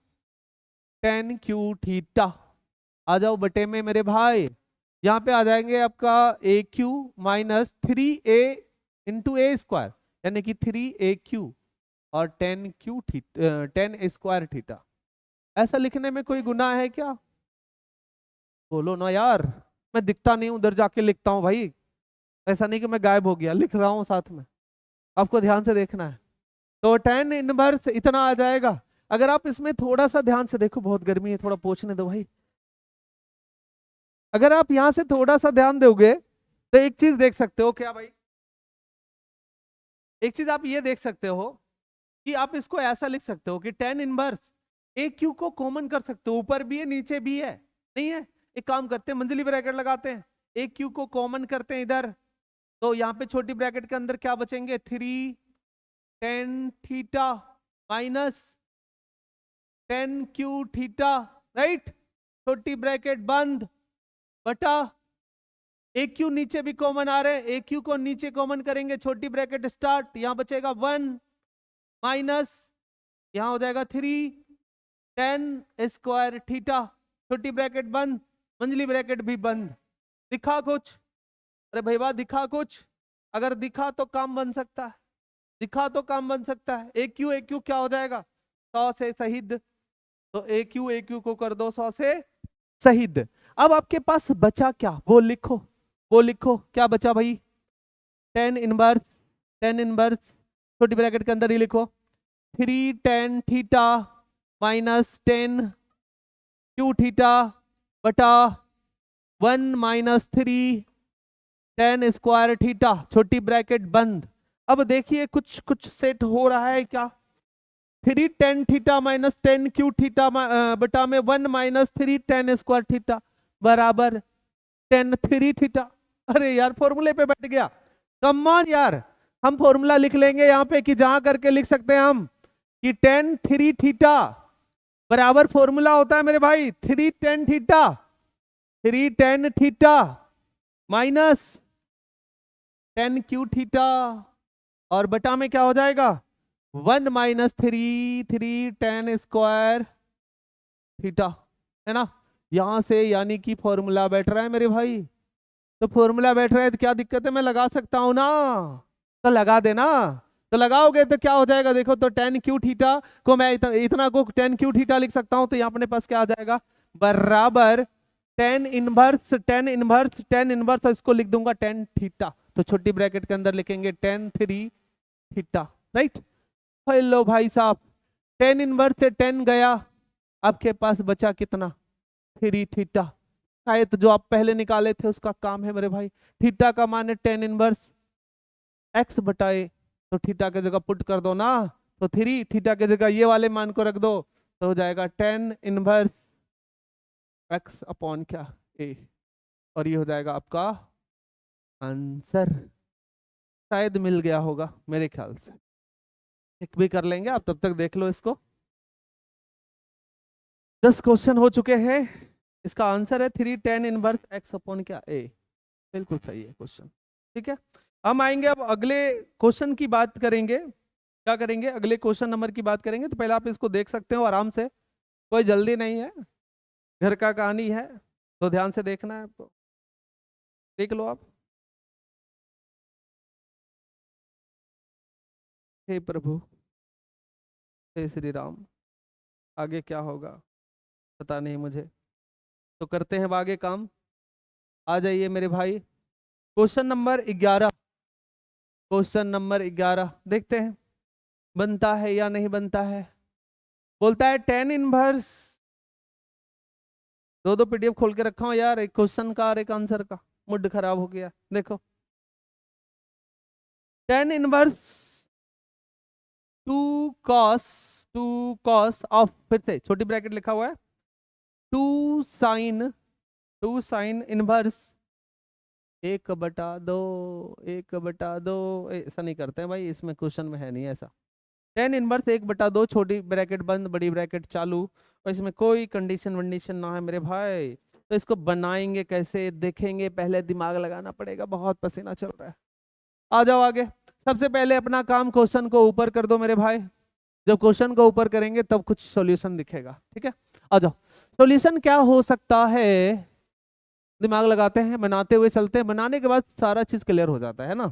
tan क्यू थीटा। आ जाओ बटे में मेरे भाई। यहाँ पे आ जाएंगे आपका ए क्यू माइनस 3a इंटू ए स्क्वायर, यानी कि 3a क्यू और 10 स्क्वायर थीटा। ऐसा लिखने में कोई गुनाह है क्या? बोलो ना यार। मैं दिखता नहीं, उधर जाके लिखता हूँ भाई। ऐसा नहीं कि मैं गायब हो गया, लिख रहा हूँ साथ में, आपको ध्यान से देखना है। तो टेन इनवर्स इतना आ जाएगा। अगर आप इसमें थोड़ा सा ध्यान से देखो, बहुत गर्मी है, थोड़ा पोंछने दो भाई। अगर आप यहाँ से थोड़ा सा ध्यान दोगे तो एक चीज देख सकते हो, क्या भाई? एक चीज आप ये देख सकते हो कि आप इसको ऐसा लिख सकते हो कि टेन इनवर्स ए क्यू को कॉमन कर सकते हो, ऊपर भी है नीचे भी है, नहीं है? एक काम करते हैं, मंझली ब्रैकेट लगाते हैं, ए क्यू को कॉमन करते हैं इधर, तो यहाँ पे छोटी ब्रैकेट के अंदर क्या बचेंगे, 3 tan theta minus 10 Q theta, right? छोटी ब्रैकेट बंद बटा ए क्यू नीचे भी कॉमन आ रहे हैं, ए क्यू को नीचे कॉमन करेंगे, छोटी ब्रैकेट स्टार्ट, यहां बचेगा 1 माइनस यहां हो जाएगा 3 10 स्क्वायर थीटा, छोटी ब्रैकेट बंद, मंझली ब्रैकेट भी बंद। दिखा कुछ? अरे भैया दिखा कुछ? अगर दिखा तो काम बन सकता है, दिखा तो काम बन सकता है। ए क्यू क्या हो जाएगा, 100 से शहीद, तो ए क्यू को कर दो 100 से शहीद। अब आपके पास बचा क्या, वो लिखो, वो लिखो क्या बचा भाई, टेन इनवर्स छोटी ब्रैकेट के अंदर ही लिखो, 3 10 थीटा माइनस 10 क्यू थीटा बटा 1 माइनस 3 10 स्क्वायर थीटा, छोटी ब्रैकेट बंद। अब देखिए कुछ कुछ सेट हो रहा है क्या, 3 10 थीटा माइनस 10 क्यू थीटा बटा में 1 माइनस 3 10 स्क्वायर थीटा बराबर 10 3 थीटा। अरे यार फॉर्मूले पे बैठ गया, कम ऑन यार, हम फॉर्मूला लिख लेंगे यहाँ पे कि जहां करके लिख सकते हैं हम कि 10 3 थीटा बराबर फॉर्मूला होता है मेरे भाई 3 10 theta, 3 10 theta minus 10 Q theta और बटा में क्या हो जाएगा 1 माइनस 3 10 स्क्वायर थीटा, है ना? यहां से यानी कि फॉर्मूला बैठ रहा है मेरे भाई, तो फॉर्मूला बैठ रहा है तो क्या दिक्कत है, मैं लगा सकता हूं ना, तो लगा देना। तो लगाओगे तो क्या हो जाएगा, देखो तो 10 क्यू थीटा को मैं इतना को 10 क्यू थीटा लिख सकता हूं, तो यहाँ अपने पास क्या आ जाएगा बराबर 10 इनवर्स और इसको लिख दूंगा 10 थीटा, तो छोटी ब्रैकेट के अंदर लिखेंगे 10 3 थीटा, राइट? हेलो भाई साहब, 10 इनवर्स से 10 गया, आपके पास बचा कितना 3 थीटा, शायद जो आप पहले निकाले थे उसका काम है मेरे भाई। थीटा का मान है 10 इनवर्स एक्स बटाए, तो थीटा की जगह पुट कर दो ना, तो 3 थीटा की जगह ये वाले मान को रख दो, तो हो जाएगा 10 इनवर्स एक्स अपॉन क्या ए, और ये हो जाएगा आपका आंसर। शायद मिल गया होगा मेरे ख्याल से, चेक भी कर लेंगे आप, तब तक देख लो इसको। 10 क्वेश्चन हो चुके हैं, इसका आंसर है 3 10 इनवर्स एक्स अपॉन क्या ए, बिल्कुल सही है क्वेश्चन। ठीक है, हम आएंगे अब अगले क्वेश्चन की बात करेंगे, क्या करेंगे अगले क्वेश्चन नंबर की बात करेंगे। तो पहले आप इसको देख सकते हो आराम से, कोई जल्दी नहीं है, घर का कहानी है तो ध्यान से देखना है आपको, देख लो आप। हे प्रभु, हे श्री राम, आगे क्या होगा पता नहीं मुझे, तो करते हैं अब आगे काम। आ जाइए मेरे भाई, क्वेश्चन नंबर 11, क्वेश्चन नंबर 11 देखते हैं बनता है या नहीं बनता है। बोलता है 10 इनवर्स, दो पीडीएफ खोल के रखा हूं यार, एक क्वेश्चन का और एक आंसर का, मूड खराब हो गया। देखो 10 इनवर्स 2 कॉस ऑफ, फिर से छोटी ब्रैकेट लिखा हुआ है 2 साइन इनवर्स 1/2 ऐसा नहीं करते हैं भाई, इसमें क्वेश्चन में है नहीं ऐसा। 10 इनवर्स 1/2 छोटी ब्रैकेट बंद बड़ी ब्रैकेट चालू, और इसमें कोई कंडीशन वंडीशन ना है मेरे भाई, तो इसको बनाएंगे कैसे देखेंगे, पहले दिमाग लगाना पड़ेगा, बहुत पसीना चल रहा है। आ जाओ आगे, सबसे पहले अपना काम क्वेश्चन को ऊपर कर दो मेरे भाई, जब क्वेश्चन को ऊपर करेंगे तब कुछ सॉल्यूशन दिखेगा। ठीक है, आ जाओ, सॉल्यूशन क्या हो सकता है, दिमाग लगाते हैं, बनाते हुए चलते हैं, बनाने के बाद सारा चीज क्लियर हो जाता है ना,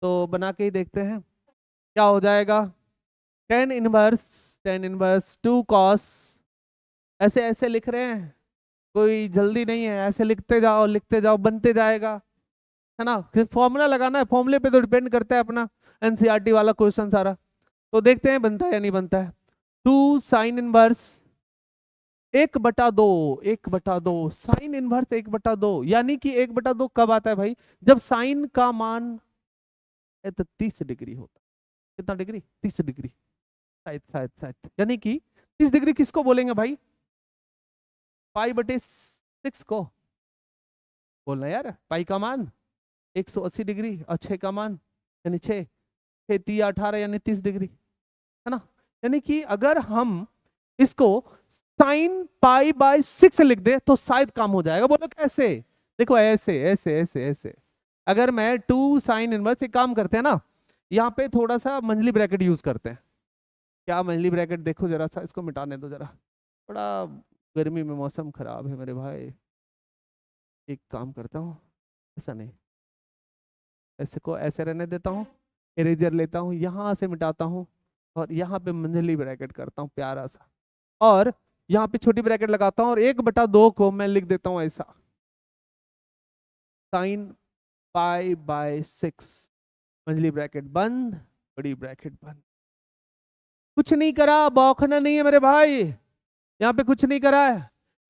तो बना के ही देखते हैं क्या हो जाएगा। 10 इनवर्स 2 कॉस, ऐसे ऐसे लिख रहे हैं, कोई जल्दी नहीं है, ऐसे लिखते जाओ बनते जाएगा, है ना? फॉर्मूला लगाना है, फॉर्मूले पे तो डिपेंड करता है अपना एनसीईआरटी वाला क्वेश्चन सारा, तो देखते हैं बनता है या नहीं बनता है। 2 साइन इनवर्स 1/2 साइन इनवर्स 1/2, यानी कि 1/2 कब आता है भाई, जब साइन का मान है तो 30 डिग्री होता है, कितना डिग्री, 30 डिग्री, शायद शायद शायद, यानी कि 30 डिग्री किसको बोलेंगे भाई, पाई/6 को बोलना यार। पाई का मान 180 डिग्री और 6 का मान यानी 6, 6 3 18 यानी 30 डिग्री, है ना। यानी कि अगर हम इसको साइन पाई/6 लिख दे तो शायद काम हो जाएगा। बोलो कैसे, देखो ऐसे ऐसे ऐसे ऐसे, अगर मैं 2 साइन इनवर्स, एक काम करते हैं ना, यहाँ पे थोड़ा सा मंजली ब्रैकेट यूज करते हैं। क्या मंजली ब्रैकेट, देखो जरा सा, इसको मिटाने दो जरा, बड़ा गर्मी में मौसम खराब है मेरे भाई। एक काम करता हूँ, ऐसा नहीं, ऐसे को ऐसे रहने देता हूँ, इरेजर लेता हूँ, यहाँ से मिटाता हूँ और यहाँ पे मंजली ब्रैकेट करता हूँ प्यारा सा, और यहाँ पे छोटी ब्रैकेट लगाता हूँ और 1/2 को मैं लिख देता हूँ ऐसा, साइन पाई/6, मंजली ब्रैकेट बंद, बड़ी ब्रैकेट बंद। कुछ नहीं करा, बौखना नहीं है मेरे भाई, यहाँ पे कुछ नहीं करा है।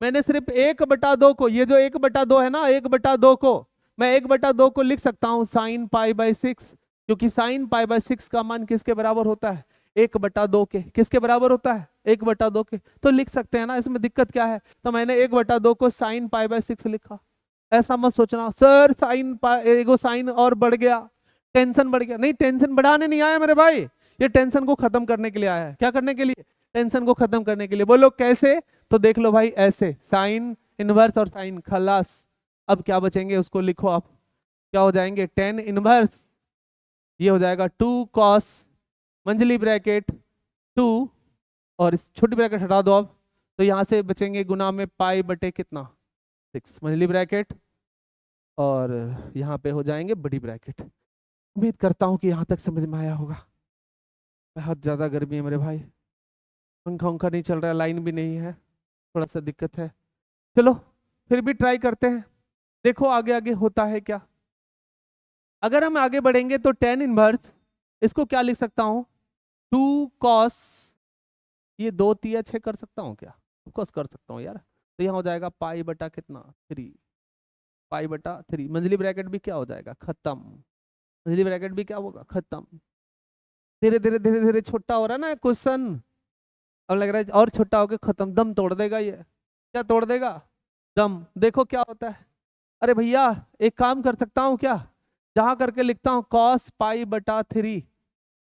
मैंने सिर्फ 1/2 को, ये जो 1/2 है ना, 1/2 को मैं 1/2 को लिख सकता हूँ साइन पाई/6, क्योंकि साइन पाई/6 का मान किसके बराबर होता है, 1/2 के। किसके बराबर होता है, 1/2 के। तो लिख सकते हैं ना, इसमें दिक्कत क्या है। तो मैंने 1/2 को साइन पाई/6 लिखा। ऐसा मत सोचना सर साइन एगो साइन और बढ़ गया, टेंशन बढ़ गया। नहीं, टेंशन बढ़ाने नहीं आया मेरे भाई, ये टेंशन को खत्म करने के लिए आया है। क्या करने के लिए, टेंशन को खत्म करने के लिए। बोलो कैसे, तो देख लो भाई, ऐसे साइन इनवर्स और साइन खलास। अब क्या बचेंगे उसको लिखो आप, क्या हो जाएंगे, टेन इनवर्स, ये हो जाएगा 2 कॉस मंजली ब्रैकेट 2, और इस छोटी ब्रैकेट हटा दो अब, तो यहां से बचेंगे गुना में पाई/, कितना 6 मंजली ब्रैकेट, और यहाँ पे हो जाएंगे बड़ी ब्रैकेट। उम्मीद करता हूँ कि यहाँ तक समझ में आया होगा। बहुत ज़्यादा गर्मी है मेरे भाई, पंखा उंखा नहीं चल रहा है, लाइन भी नहीं है, थोड़ा सा दिक्कत है। चलो फिर भी ट्राई करते हैं, देखो आगे आगे होता है क्या। अगर हम आगे बढ़ेंगे तो टेन इनवर्स, इसको क्या लिख सकता हूँ, 2 कॉस, ये 2 3 6 कर सकता हूँ क्या, ऑफकोर्स कर सकता हूँ यार। तो यहाँ हो जाएगा पाई/, कितना 3, पाई/3, मंजली ब्रैकेट भी क्या हो जाएगा, खत्म, मंजली ब्रैकेट भी क्या होगा, खत्म। धीरे धीरे धीरे धीरे छोटा हो रहा है ना क्वेश्चन, अब लग रहा है और छोटा होकर खत्म, दम तोड़ देगा ये। क्या तोड़ देगा, दम। देखो क्या होता है, अरे भैया एक काम कर सकता हूँ क्या, जहां करके लिखता हूँ कॉस पाई/3,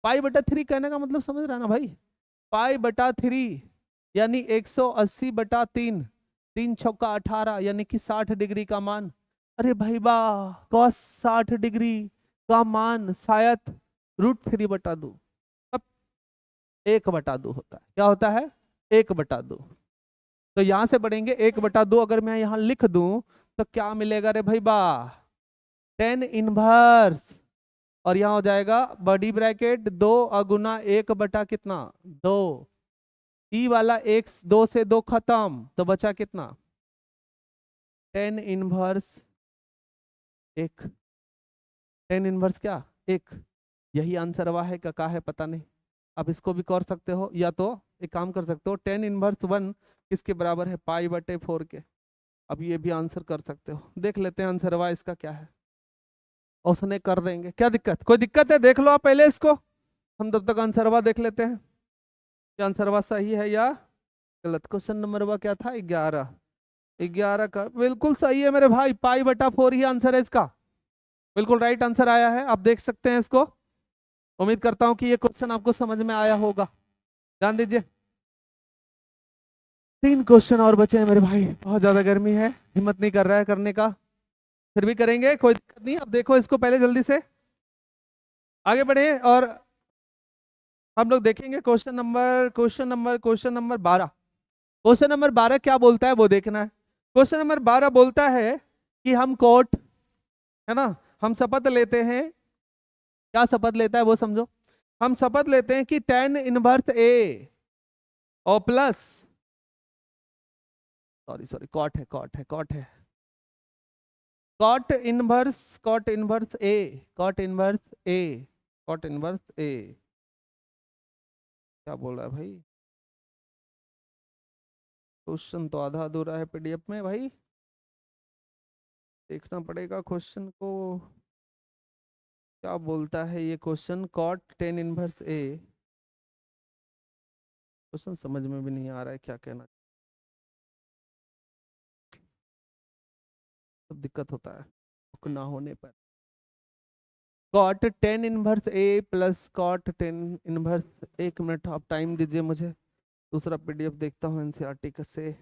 पाई/3 कहने का मतलब समझ रहा है ना भाई, पाई/3 यानी 180/3, 3 चौका 18 यानी कि 60 डिग्री का मान। अरे भाई वाह, कॉस 60 डिग्री का मान शायद √3/2, अब 1/2 होता है। क्या होता है, 1/2। तो यहां से बढ़ेंगे 1/2, अगर मैं यहां लिख दूं तो क्या मिलेगा रे भाई बा, टेन इनवर्स, और यहाँ हो जाएगा बड़ी ब्रैकेट 2 अगुना 1/, कितना 2, ई वाला एक 2 से 2 खत्म, तो बचा कितना, टेन इनवर्स 1, टेन इनवर्स क्या 1, यही आंसर हुआ है, का है पता नहीं। अब इसको भी कर सकते हो, या तो एक काम कर सकते हो, टेन इनवर्स 1 किसके बराबर है, पाई/4 के। अब ये भी आंसर कर सकते हो, देख लेते हैं आंसर हुआ इसका क्या है, उसने कर देंगे। क्या दिक्कत, कोई दिक्कत है, देख लो आप पहले इसको, हम तब तक आंसर हुआ देख लेते हैं कि आंसर हुआ सही है या गलत। क्वेश्चन नंबर हुआ क्या था, 11, 11 का बिल्कुल सही है मेरे भाई, पाई/4 ही आंसर है इसका, बिल्कुल राइट आंसर आया है। आप देख सकते हैं इसको, उम्मीद करता हूं कि ये क्वेश्चन आपको समझ में आया होगा। ध्यान दीजिए, 3 क्वेश्चन और बचे हैं मेरे भाई, बहुत ज्यादा गर्मी है, हिम्मत नहीं कर रहा है करने का, फिर भी करेंगे, कोई दिक्कत नहीं। अब देखो इसको पहले जल्दी से आगे बढ़े, और हम लोग देखेंगे क्वेश्चन नंबर 12। क्वेश्चन नंबर 12 क्या बोलता है वो देखना है। क्वेश्चन नंबर 12 बोलता है कि हम कोट, है ना, हम शपथ लेते हैं, क्या शपथ लेता है वो समझो। हम शपथ लेते हैं कि टेन इनवर्स ए और प्लस, सॉरी सॉरी, कॉट है कॉट है कॉट है, कॉट इनवर्स ए, कॉट इनवर्स ए, कॉट इनवर्स ए, क्या बोल रहा है भाई, क्वेश्चन तो आधा अधूरा है पीडीएफ में भाई, देखना पड़ेगा क्वेश्चन को। क्या बोलता है ये क्वेश्चन? कॉट टेन इनवर्स ए। क्वेश्चन समझ में भी नहीं आ रहा है क्या कहना, तो दिक्कत होता है बुक ना होने पर। कॉट टेन इनवर्स ए प्लस कॉट टेन इनवर्स, एक मिनट आप टाइम दीजिए मुझे, दूसरा पीडीएफ देखता हूँ एनसीईआरटी का से।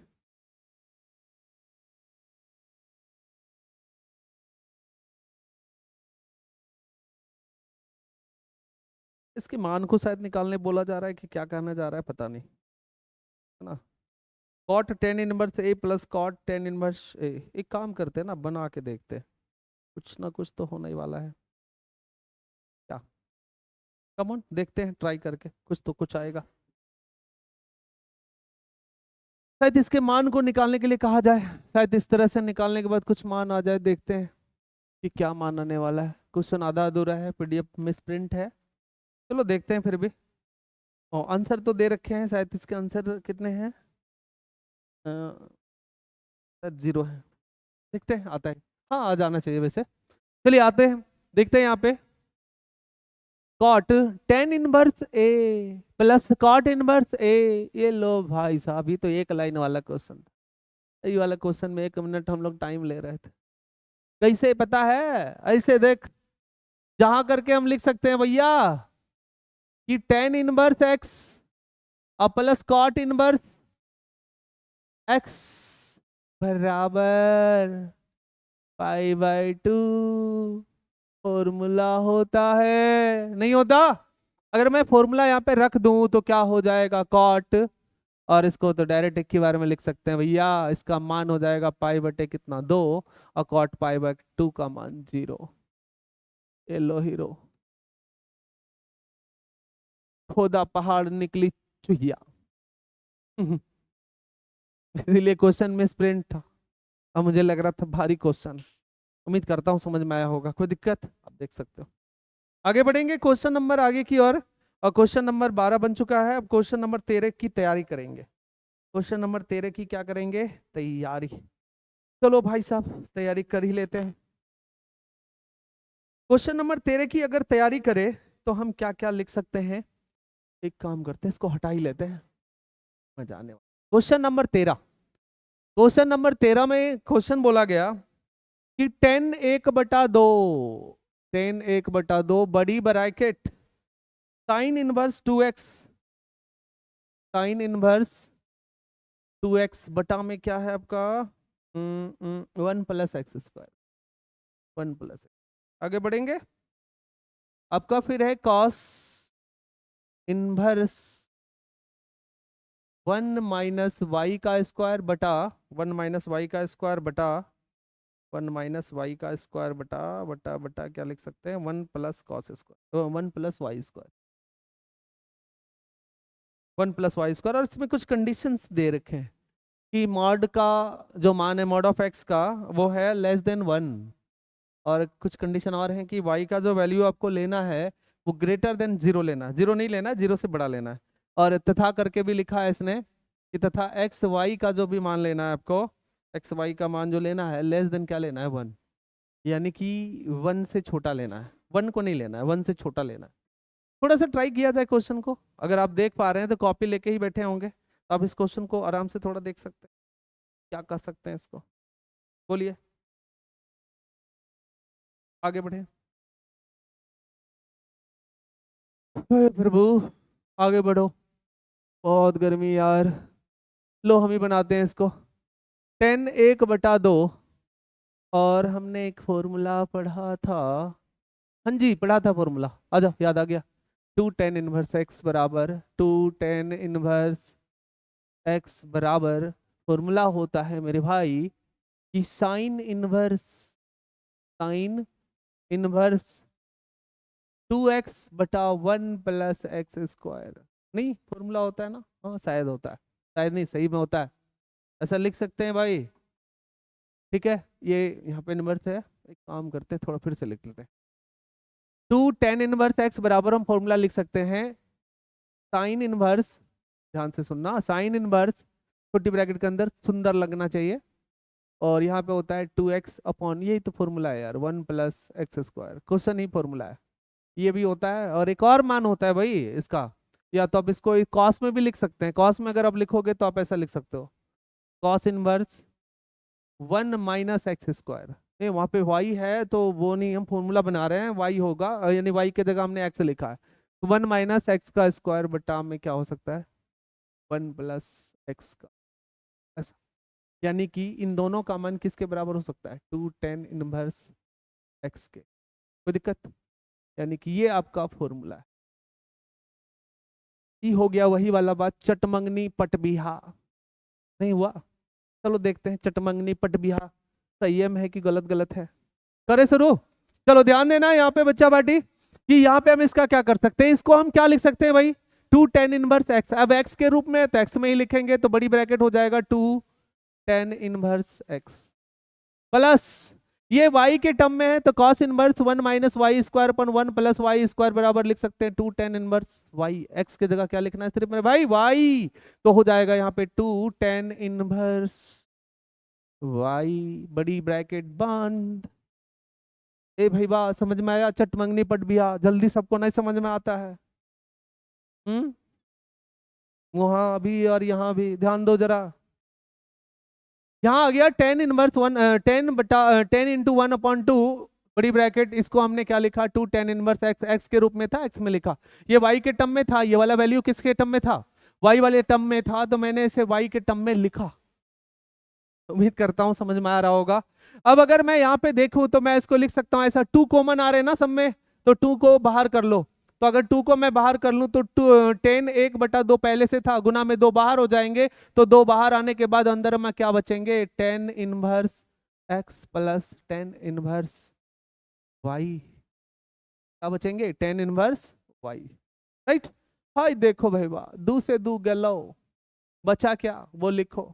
इसके मान को शायद निकालने बोला जा रहा है कि क्या कहना जा रहा है पता नहीं, है ना। कॉट टेन इनवर्स ए प्लस कॉट टेन इनवर्स ए, एक काम करते हैं ना, बना के देखते हैं, कुछ ना कुछ तो होने ही वाला है। क्या, कम ऑन देखते हैं ट्राई करके, कुछ तो कुछ आएगा। शायद इसके मान को निकालने के लिए कहा जाए, शायद इस तरह से निकालने के बाद कुछ मान आ जाए, देखते हैं कि क्या मान आने वाला है। क्वेश्चन आधा अधूरा है, पीडीएफ मिस प्रिंट है, चलो देखते हैं फिर भी। और आंसर तो दे रखे हैं, शायद इसके आंसर कितने हैं, शायद 0 है। देखते हैं आता है, हाँ आ जाना चाहिए वैसे। चलिए आते हैं, देखते हैं यहाँ पे। कॉट टेन इनवर्स ए प्लस कॉट इनवर्स ए, ये लो भाई साहब, ये तो एक लाइन वाला क्वेश्चन था। ये वाला क्वेश्चन में 1 मिनट हम लोग टाइम ले रहे थे। कैसे पता है? ऐसे देख, जहां करके हम लिख सकते हैं भैया कि टेन इनवर्स एक्स और प्लस कॉट इनवर्स एक्स बराबर पाई बाय 2 फॉर्मूला होता है, नहीं होता? अगर मैं फॉर्मूला यहाँ पे रख दूं तो क्या हो जाएगा, कॉट, और इसको तो डायरेक्ट एक ही बार में लिख सकते हैं भैया, इसका मान हो जाएगा पाई बटे कितना 2, और कॉट पाई बाय 2 का मान 0। ये लो हीरो, खोदा पहाड़ निकली चुहिया। इसीलिए क्वेश्चन में स्प्रिंट था, अब मुझे लग रहा था भारी क्वेश्चन। उम्मीद करता हूँ समझ में आया होगा, कोई दिक्कत? आप देख सकते हो। आगे बढ़ेंगे क्वेश्चन नंबर आगे की ओर, और क्वेश्चन नंबर 12 बन चुका है। अब क्वेश्चन नंबर 13 की तैयारी करेंगे। क्वेश्चन नंबर 13 की क्या करेंगे, तैयारी। चलो भाई साहब तैयारी कर ही लेते हैं। क्वेश्चन नंबर 13 की अगर तैयारी करें तो हम क्या क्या लिख सकते हैं, एक काम करते हैं इसको हटा ही लेते हैं, मजा आने वाला। क्वेश्चन नंबर 13, क्वेश्चन नंबर 13 में क्वेश्चन बोला गया कि टेन 1/2, टेन 1/2 बड़ी bracket sine inverse 2x, sine inverse 2x बटा में क्या है आपका 1 प्लस एक्स स्क्वायर, 1 प्लस। आगे बढ़ेंगे, आपका फिर है कॉस इनवर्स 1 माइनस वाई का स्क्वायर बटा 1 माइनस वाई का स्क्वायर बटा 1 माइनस वाई का स्क्वायर बटा बटा बटा क्या लिख सकते हैं, 1 plus cos square, 1 plus y square, 1 plus y square. और इसमें कुछ कंडीशंस दे रखे हैं कि मॉड का जो मान है मॉड ऑफ एक्स का वो है लेस देन 1, और कुछ कंडीशन और हैं कि y का जो वैल्यू आपको लेना है वो ग्रेटर देन 0 लेना है, 0 नहीं लेना है, 0 से बड़ा लेना है। और तथा करके भी लिखा है इसने कि तथा एक्स वाई का जो भी मान लेना है आपको, एक्स वाई का मान जो लेना है लेस देन क्या लेना है 1, यानी कि 1 से छोटा लेना है, 1 को नहीं लेना है, 1 से छोटा लेना है। थोड़ा सा ट्राई किया जाए क्वेश्चन को, अगर आप देख पा रहे हैं तो कॉपी लेके ही बैठे होंगे तो आप इस क्वेश्चन को आराम से थोड़ा देख सकते हैं, क्या कर सकते हैं इसको, बोलिए आगे बढ़े। हे प्रभु आगे बढ़ो, बहुत गर्मी यार। लो हम ही बनाते हैं इसको, टेन 1/2, और हमने एक फॉर्मूला पढ़ा था, हाँ जी पढ़ा था फॉर्मूला, आ जाओ याद आ गया। 2 tan इनवर्स एक्स बराबर 2 tan इनवर्स एक्स बराबर, फॉर्मूला होता है मेरे भाई कि साइन इनवर्स 2x बटा 1 प्लस एक्स स्क्वायर, नहीं फॉर्मूला होता है ना, हाँ शायद होता है, शायद नहीं सही में होता है, ऐसा लिख सकते हैं भाई। ठीक है, ये यहाँ पे इनवर्स है, एक काम करते हैं थोड़ा फिर से लिख लेते हैं। 2 tan इनवर्स एक्स बराबर हम फॉर्मूला लिख सकते हैं साइन इनवर्स, ध्यान से सुनना, साइन इनवर्स छोटी ब्रैकेट के अंदर सुंदर लगना चाहिए, और यहाँ पे होता है 2x अपॉन, यही तो फॉर्मूला है यार, 1 प्लस एक्स स्क्वायर, क्वेश्चन ही फॉर्मूला है, ये भी होता है, और एक और मान होता है भाई इसका, या तो आप इसको कॉस में भी लिख सकते हैं। कॉस में अगर आप लिखोगे तो आप ऐसा लिख सकते हो, कॉस इनवर्स 1 - x²। नहीं, वहां पे y है तो वो नहीं, हम फॉर्मूला बना रहे हैं, y होगा, यानी y की जगह हमने x लिखा है, तो 1 - x² बटा में क्या हो सकता है 1 + x का, ऐसा। यानी कि इन दोनों का मान किसके बराबर हो सकता है 2 tan 1 x के। कोई दिक्कत? यानी कि ये आपका फॉर्मूला है। ये हो गया वही वाला बात, चटमंगनी पटबिहा। नहीं हुआ? चलो देखते हैं चटमंगनी पटबिहा संयम है कि गलत गलत है। करे शुरू। चलो ध्यान देना यहाँ पे बच्चा पार्टी, कि यहाँ पे हम इसका क्या कर सकते हैं, इसको हम क्या लिख सकते हैं भाई 2 tan 1 x। अब x के रूप में तो x में ही लिखेंगे, तो बड़ी ब्रैकेट हो जाएगा 2 tan 1 x प्लस ये y के टर्म में है तो cos इनवर्स 1 - y² / 1 + y² बराबर लिख सकते हैं 2 tan 1 y। x की जगह क्या लिखना है सिर्फ मेरे भाई y, तो हो जाएगा यहाँ पे 2 tan 1 y बड़ी ब्रैकेट बंद। ए भाई वाह, समझ में आया? चटमंगनी पट बिया, जल्दी सबको नहीं समझ में आता है। वहां भी और यहाँ भी ध्यान दो जरा। यहाँ आ गया tan 1 10 × 1 बड़ी ब्रैकेट, इसको हमने क्या लिखा 2 tan 1 x, x के रूप में था, x में लिखा। ये y के टर्म में था, ये वाला वैल्यू किसके टर्म में था y वाले टर्म में था, तो मैंने इसे y के टर्म में लिखा। उम्मीद करता हूं समझ में आ रहा होगा। अब अगर मैं यहाँ पे देखूं तो मैं इसको लिख सकता हूँ ऐसा, 2 कॉमन आ रहे हैं ना सब में, तो 2 को बाहर कर लो। तो अगर 2 को मैं बाहर कर लूं तो tan 1/2 पहले से था, गुना में 2 बाहर हो जाएंगे, तो 2 बाहर आने के बाद अंदर में क्या बचेंगे tan 1 x plus tan 1 y। क्या बचेंगे tan 1 y, राइट। हाय देखो भाई वाह, 2 से 2 गलो, बचा क्या वो लिखो।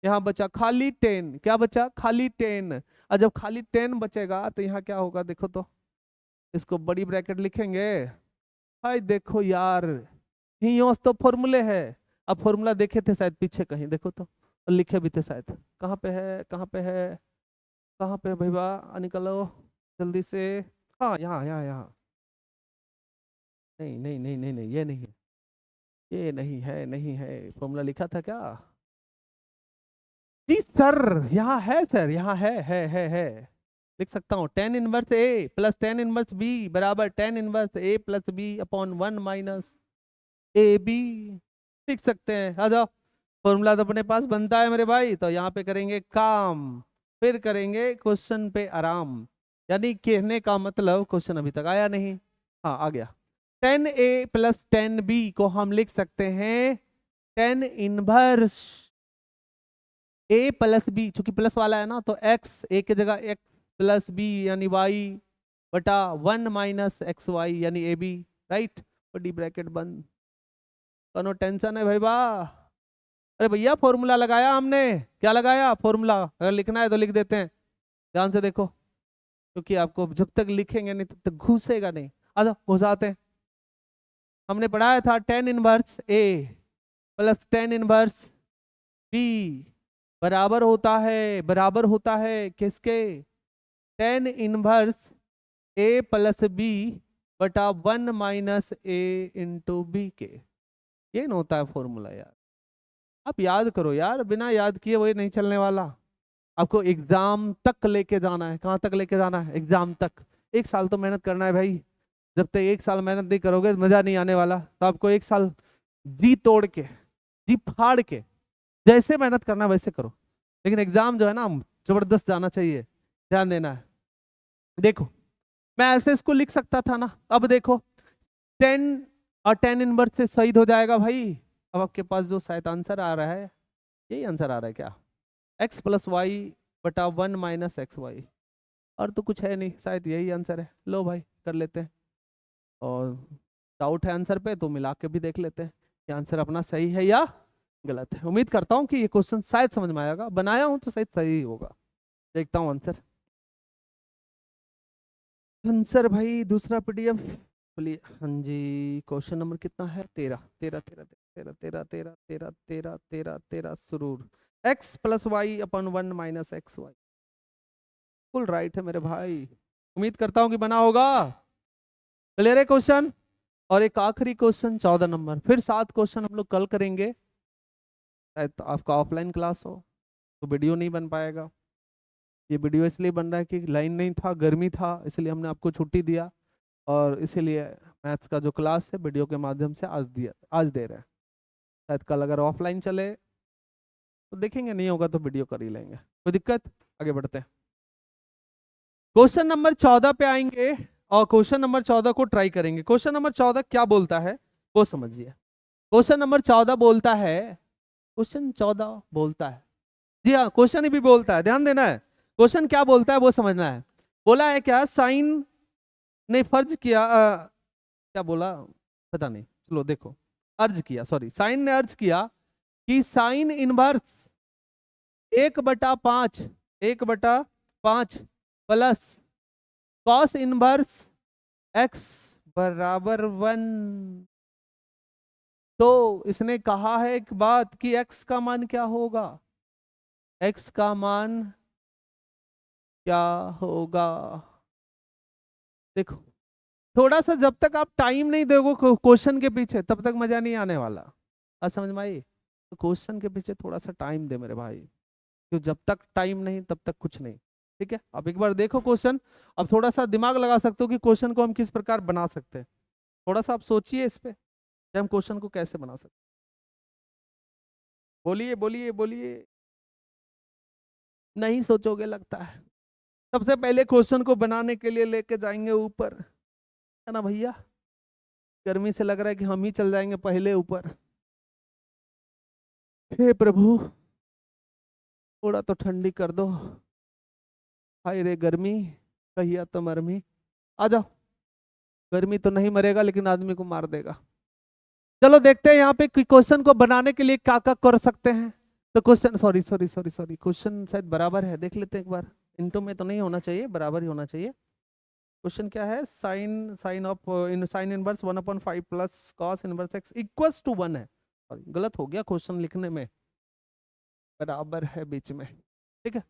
यहाँ बचा खाली 10, क्या बचा खाली 10। और जब खाली 10 बचेगा तो यहाँ क्या होगा देखो तो, इसको बड़ी ब्रैकेट लिखेंगे। हाय देखो यार, हियोस तो फॉर्मूले है। अब फॉर्मूला देखे थे शायद पीछे कहीं, देखो तो, और लिखे भी थे शायद। कहाँ पे है, कहाँ पे है, कहाँ पे भैया निकलो जल्दी से। हाँ यहाँ यहाँ यहाँ। नहीं नहीं नहीं नहीं नहीं, ये नहीं है, ये नहीं है, नहीं है, फॉर्मूला लिखा था क्या? जी सर, यहाँ है सर, यहाँ है। लिख सकता हूँ tan 1 A plus tan 1 B बराबर tan 1 A plus B upon 1 - AB। लिख सकते हैं, आ जाओ। फॉर्मूला तो अपने पास बनता है मेरे भाई, तो यहाँ पे करेंगे काम, फिर करेंगे क्वेश्चन पे आराम। यानी कहने का मतलब क्वेश्चन अभी तक आया नहीं, हाँ आ गया। tan A plus tan B को हम लिख सकते हैं tan 1 A प्लस बी, चूंकि प्लस वाला है ना, तो x a की जगह x प्लस बी यानी y बटा 1 - xy यानी AB, राइट। बड़ी ब्रैकेट बंद। कोनो टेंशन है भाई बा? अरे भैया फॉर्मूला लगाया हमने, क्या लगाया फॉर्मूला, अगर लिखना है तो लिख देते हैं, ध्यान से देखो, क्योंकि आपको जब तक लिखेंगे नहीं तब तक घुसेगा नहीं। आ जाओ घुसाते हैं। हमने पढ़ाया था tan 1 A plus tan 1 B बराबर होता है किसके tan 1 A प्लस B बटा 1 - A × B के। ये ना होता है फॉर्मूला यार, आप याद करो यार, बिना याद किए वही नहीं चलने वाला। आपको एग्जाम तक लेके जाना है, कहाँ तक लेके जाना है एग्जाम तक। 1 साल तो मेहनत करना है भाई, जब तक 1 साल मेहनत नहीं करोगे तो मजा नहीं आने वाला। तो आपको 1 साल जी तोड़ के, जी फाड़ के, जैसे मेहनत करना वैसे करो, लेकिन एग्जाम जो है ना जबरदस्त जाना चाहिए, ध्यान देना है। देखो मैं ऐसे इसको लिख सकता था ना, अब देखो 10 और tan 1 से शहीद हो जाएगा भाई। अब आपके पास जो शायद आंसर आ रहा है, यही आंसर आ रहा है क्या, x प्लस वाई बटा 1 - xy। और तो कुछ है नहीं, शायद यही आंसर है। लो भाई कर लेते हैं, और डाउट है आंसर पे तो मिला के भी देख लेते हैं कि आंसर अपना सही है या गलत है। उम्मीद करता हूँ कि ये क्वेश्चन शायद समझ में आएगा, बनाया हूँ तो शायद सही होगा। देखता हूँ आंसर। आंसर भाई दूसरा पीडीएफ बोलिए। हाँ जी, क्वेश्चन नंबर कितना है 13 13 13 13 13 13 13 13 13 13 सुरूर x प्लस वाई अपन 1 - xy। फुल राइट है मेरे भाई, उम्मीद करता हूँ कि बना होगा। क्लियर है क्वेश्चन? और एक आखिरी क्वेश्चन 14 नंबर, फिर 7 क्वेश्चन हम लोग कल करेंगे। शायद तो आपका ऑफलाइन क्लास हो तो वीडियो नहीं बन पाएगा। ये वीडियो इसलिए बन रहा है कि लाइन नहीं था, गर्मी था, इसलिए हमने आपको छुट्टी दिया, और इसीलिए मैथ्स का जो क्लास है वीडियो के माध्यम से आज दे रहे हैं। शायद कल अगर ऑफलाइन चले तो देखेंगे, नहीं होगा तो वीडियो कर ही लेंगे, कोई दिक्कत? आगे बढ़ते हैं, क्वेश्चन नंबर 14 पे आएंगे और क्वेश्चन नंबर 14 को ट्राई करेंगे। क्वेश्चन नंबर 14 क्या बोलता है वो समझिए। क्वेश्चन नंबर 14 बोलता है, क्वेश्चन 14 बोलता है, जी हाँ क्वेश्चन ही भी बोलता है, ध्यान देना है। क्वेश्चन क्या बोलता है वो समझना है। बोला है क्या, साइन ने फर्ज किया, क्या बोला पता नहीं, चलो देखो, अर्ज किया, सॉरी, साइन ने अर्ज किया कि sign inverse 1/5 1/5 plus cos inverse x बराबर 1। तो इसने कहा है एक बात कि x का मान क्या होगा, x का मान क्या होगा। देखो, थोड़ा सा जब तक आप टाइम नहीं दोगे क्वेश्चन के पीछे तब तक मजा नहीं आने वाला। आज समझ में आई? तो क्वेश्चन के पीछे थोड़ा सा टाइम दे मेरे भाई, क्यों, जब तक टाइम नहीं तब तक कुछ नहीं। ठीक है, अब एक बार देखो क्वेश्चन, अब थोड़ा सा दिमाग लगा सकते हो कि क्वेश्चन को हम किस प्रकार बना सकते हैं। थोड़ा सा आप सोचिए इस पे कि हम क्वेश्चन को कैसे बना सकते। बोलिए बोलिए बोलिए, नहीं सोचोगे लगता है। सबसे पहले क्वेश्चन को बनाने के लिए लेके जाएंगे ऊपर, है ना भैया? गर्मी से लग रहा है कि हम ही चल जाएंगे पहले ऊपर। हे प्रभु, थोड़ा तो ठंडी कर दो, हाय रे गर्मी, कहिया तो मरमी। आ जाओ, गर्मी तो नहीं मरेगा लेकिन आदमी को मार देगा। चलो देखते हैं यहाँ पे क्वेश्चन को बनाने के लिए क्या क्या कर सकते हैं। तो question, sorry sorry sorry sorry, question शायद बराबर है, देख लेते हैं एक बार। इनटू में तो नहीं होना चाहिए, बराबर ही होना चाहिए। क्वेश्चन क्या है, sine sine of in sine inverse 1/5 plus cos inverse x equals to 1 है। सॉरी, गलत हो गया क्वेश्चन लिखने में, बराबर है बीच में। ठीक है,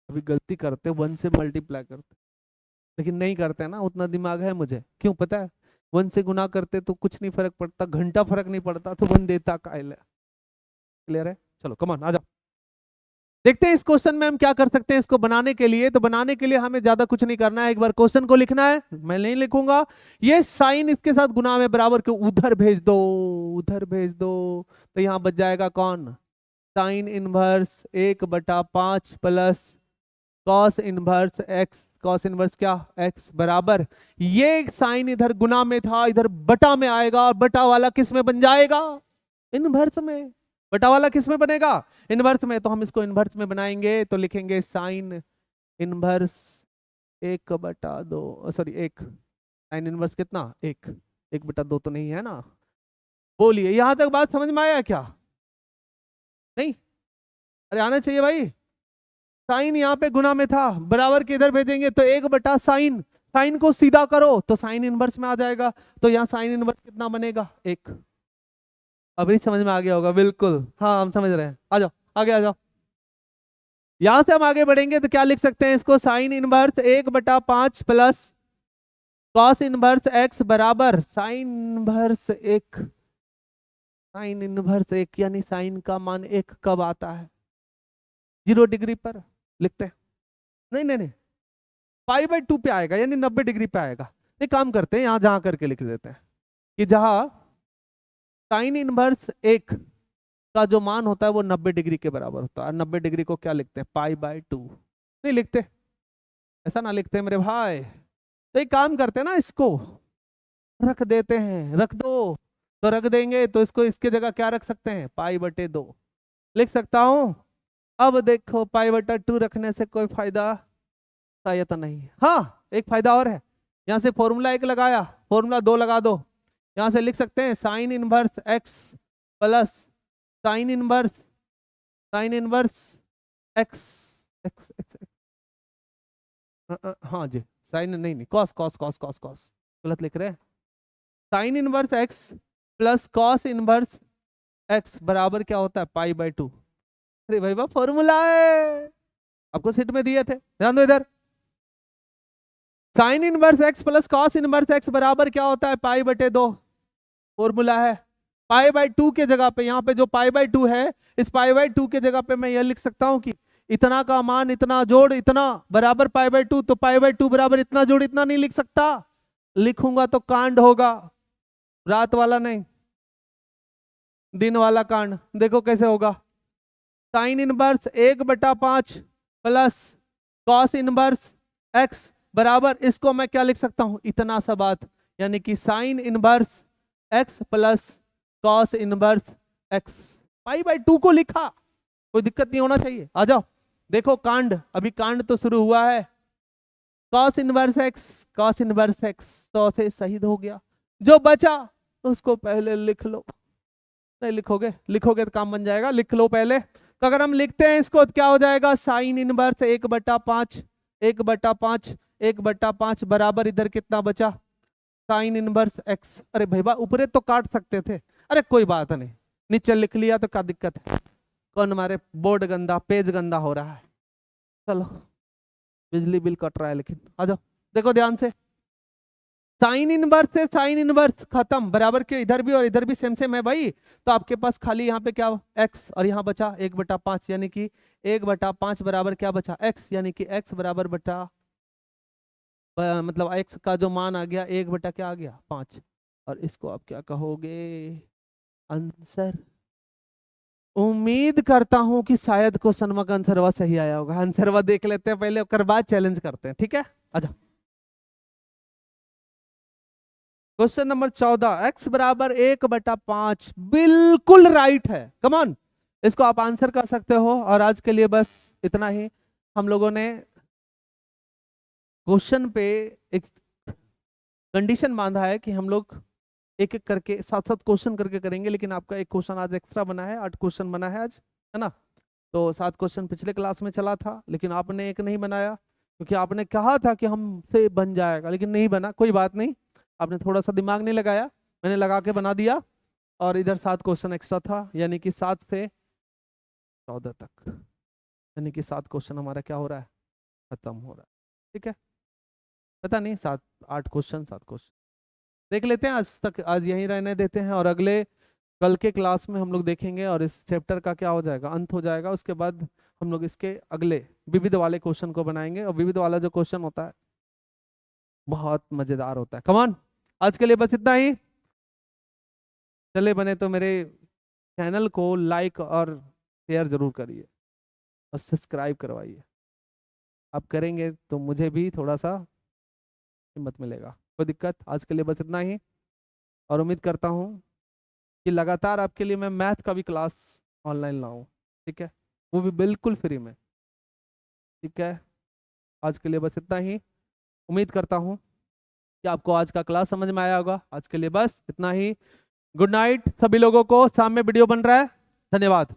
अभी गलती करते 1 से मल्टीप्लाई करते, लेकिन नहीं करते ना, उतना दिमाग है मुझे, क्यों पता है? 1 से गुना करते तो कुछ नहीं फर्क पड़ता, घंटा फर्क नहीं पड़ता, तो 1 देता कायल। क्लियर है? चलो कमान आ जाओ, देखते हैं इस क्वेश्चन में हम क्या कर सकते हैं इसको बनाने के लिए। तो बनाने के लिए हमें ज्यादा कुछ नहीं करना है, एक बार क्वेश्चन को लिखना है, मैं नहीं लिखूंगा। ये साइन इसके साथ गुना में बराबर के उधर भेज दो, उधर भेज दो, तो यहां बच जाएगा कौन, sign inverse 1/5 plus cos inverse x, cos inverse क्या x बराबर, ये साइन इधर गुना में था, इधर बटा में आएगा, और बटा वाला किस में बन जाएगा, इनवर्स में। बटा वाला किस में बनेगा, इनवर्स में। तो हम इसको इनवर्स में बनाएंगे, तो लिखेंगे sine inverse 1/2, sorry 1, sine inverse कितना, 1/2 तो नहीं है ना। बोलिए, यहां तक बात समझ में आया क्या? नहीं? अरे आना चाहिए भाई। साइन यहाँ पे गुना में था, बराबर के इधर भेजेंगे तो 1/साइन, साइन को सीधा करो तो साइन इनवर्स में आ जाएगा। तो यहाँ साइन इनवर्स कितना बनेगा, 1। अभी समझ में आ गया होगा, बिल्कुल, हाँ हम समझ रहे हैं। आ जाओ आगे आ जाओ, यहां से हम आगे बढ़ेंगे तो क्या लिख सकते हैं इसको, sign inverse 1/5 plus cos inverse x बराबर साइन इनवर्स 1, साइन इनवर्स 1 यानी साइन का मान 1 कब आता है, 0 डिग्री पर लिखते हैं। नहीं नहीं नहीं, π/2 पे आएगा, यानी 90 डिग्री पे आएगा। एक काम करते हैं, यहां जहां करके लिख देते हैं कि जहां साइन इनवर्स 1 का जो मान होता है वो 90 डिग्री के बराबर होता है। 90 डिग्री को क्या लिखते हैं, π/2। नहीं लिखते, ऐसा ना लिखते मेरे भाई। तो एक काम करते हैं ना, इसको रख देते हैं, रख दो, तो रख देंगे तो इसको इसके जगह क्या रख सकते हैं, π/2 लिख सकता हूं। अब देखो π/2 रखने से कोई फायदा शायद नहीं, हाँ एक फायदा और है, यहां से फॉर्मूला 1 लगाया, फॉर्मूला 2 लगा दो, यहां से लिख सकते हैं sine inverse x plus sine inverse x x x, हाँ जी, साइन नहीं नहीं, cos cos cos cos cos, गलत लिख रहे हैं। Sine inverse x plus cos inverse x बराबर क्या होता है, π/2। अरे भाई वाह, फॉर्मूला है, आपको सेट में दिए थे, ध्यान दो इधर। Sine inverse x plus cos inverse x बराबर क्या होता है, पाई बटे 2 फॉर्मूला है। पाई बाय 2 के जगह पे, यहाँ पे जो पाई बाय 2 है, इस पाई बाय 2 के जगह पे मैं यह लिख सकता हूँ कि इतना का मान इतना जोड़ इतना बराबर पाई बाय 2, तो पाई बाय 2 बराबर इतना जोड़ इतना नहीं लिख सकता, लिखूंगा तो कांड होगा, रात वाला नहीं दिन वाला कांड। देखो कैसे होगा, sign inverse 1/5 plus cos inverse x बराबर, इसको मैं क्या लिख सकता हूं, इतना सा बात, यानी कि sine inverse x plus cos inverse x, pi by 2 को लिखा, कोई दिक्कत नहीं होना चाहिए। आ जाओ देखो कांड, अभी कांड तो शुरू हुआ है। कॉस इनवर्स एक्स 100 से शहीद हो गया, जो बचा उसको पहले लिख लो। नहीं लिखोगे, लिखोगे तो काम बन जाएगा, लिख लो पहले। तो अगर हम लिखते हैं इसको तो क्या हो जाएगा, साइन इनवर्स 1/5 बराबर इधर कितना बचा, साइन इनवर्स एक्स। अरे भैया ऊपरे तो काट सकते थे, अरे कोई बात नहीं, नीचे लिख लिया तो क्या दिक्कत है, कौन हमारे बोर्ड गंदा पेज गंदा हो रहा है। चलो बिजली बिल कट रहा है लेकिन, आ जाओ देखो ध्यान से, साइन इनवर्स से साइन इनवर्स खत्म, बराबर के इधर भी और इधर भी सेम सेम है भाई, तो आपके पास खाली यहाँ पे क्या x और यहाँ बचा 1/5, यानी कि 1/5 बराबर क्या बचा x, यानी कि x बराबर बटा मतलब x का जो मान आ गया 1 क्या आ गया 5, और इसको आप क्या कहोगे, आंसर। उम्मीद करता हूं कि शायद क्वेश्चन का आंसरवा सही आया होगा, आंसरवा देख लेते हैं पहले, उसके बाद चैलेंज करते हैं, ठीक है। अच्छा क्वेश्चन नंबर 14, x बराबर 1/5 बिल्कुल राइट है, कम ऑन, इसको आप आंसर कर सकते हो। और आज के लिए बस इतना ही, हम लोगों ने क्वेश्चन पे एक कंडीशन बांधा है कि हम लोग एक एक करके 7-7 क्वेश्चन करके करेंगे, लेकिन आपका एक क्वेश्चन आज एक्स्ट्रा बना है, 8 क्वेश्चन बना है आज, है ना। तो 7 क्वेश्चन पिछले क्लास में चला था, लेकिन आपने एक नहीं बनाया, क्योंकि आपने कहा था कि हमसे बन जाएगा, लेकिन नहीं बना, कोई बात नहीं, आपने थोड़ा सा दिमाग नहीं लगाया, मैंने लगा के बना दिया। और इधर 7 क्वेश्चन एक्स्ट्रा था, यानी कि 7 से 14 तक, यानी कि 7 क्वेश्चन हमारा क्या हो रहा है, खत्म हो रहा है, ठीक है। पता नहीं 7-8 क्वेश्चन 7 क्वेश्चन देख लेते हैं आज तक, आज यहीं रहने देते हैं, और अगले कल के क्लास में हम लोग देखेंगे और इस चैप्टर का क्या हो जाएगा, अंत हो जाएगा। उसके बाद हम लोग इसके अगले विविध वाले क्वेश्चन को बनाएंगे, और विविध वाला जो क्वेश्चन होता है बहुत मजेदार होता है। कमान, आज के लिए बस इतना ही। चले बने तो मेरे चैनल को लाइक और शेयर जरूर करिए और सब्सक्राइब करवाइए, आप करेंगे तो मुझे भी थोड़ा सा हिम्मत मिलेगा। कोई दिक्कत, आज के लिए बस इतना ही, और उम्मीद करता हूँ कि लगातार आपके लिए मैं मैथ का भी क्लास ऑनलाइन लाऊं, ठीक है, वो भी बिल्कुल फ्री में, ठीक है। आज के लिए बस इतना ही, उम्मीद करता हूँ कि आपको आज का क्लास समझ में आया होगा। आज के लिए बस इतना ही, गुड नाइट सभी लोगों को, सामने वीडियो बन रहा है, धन्यवाद।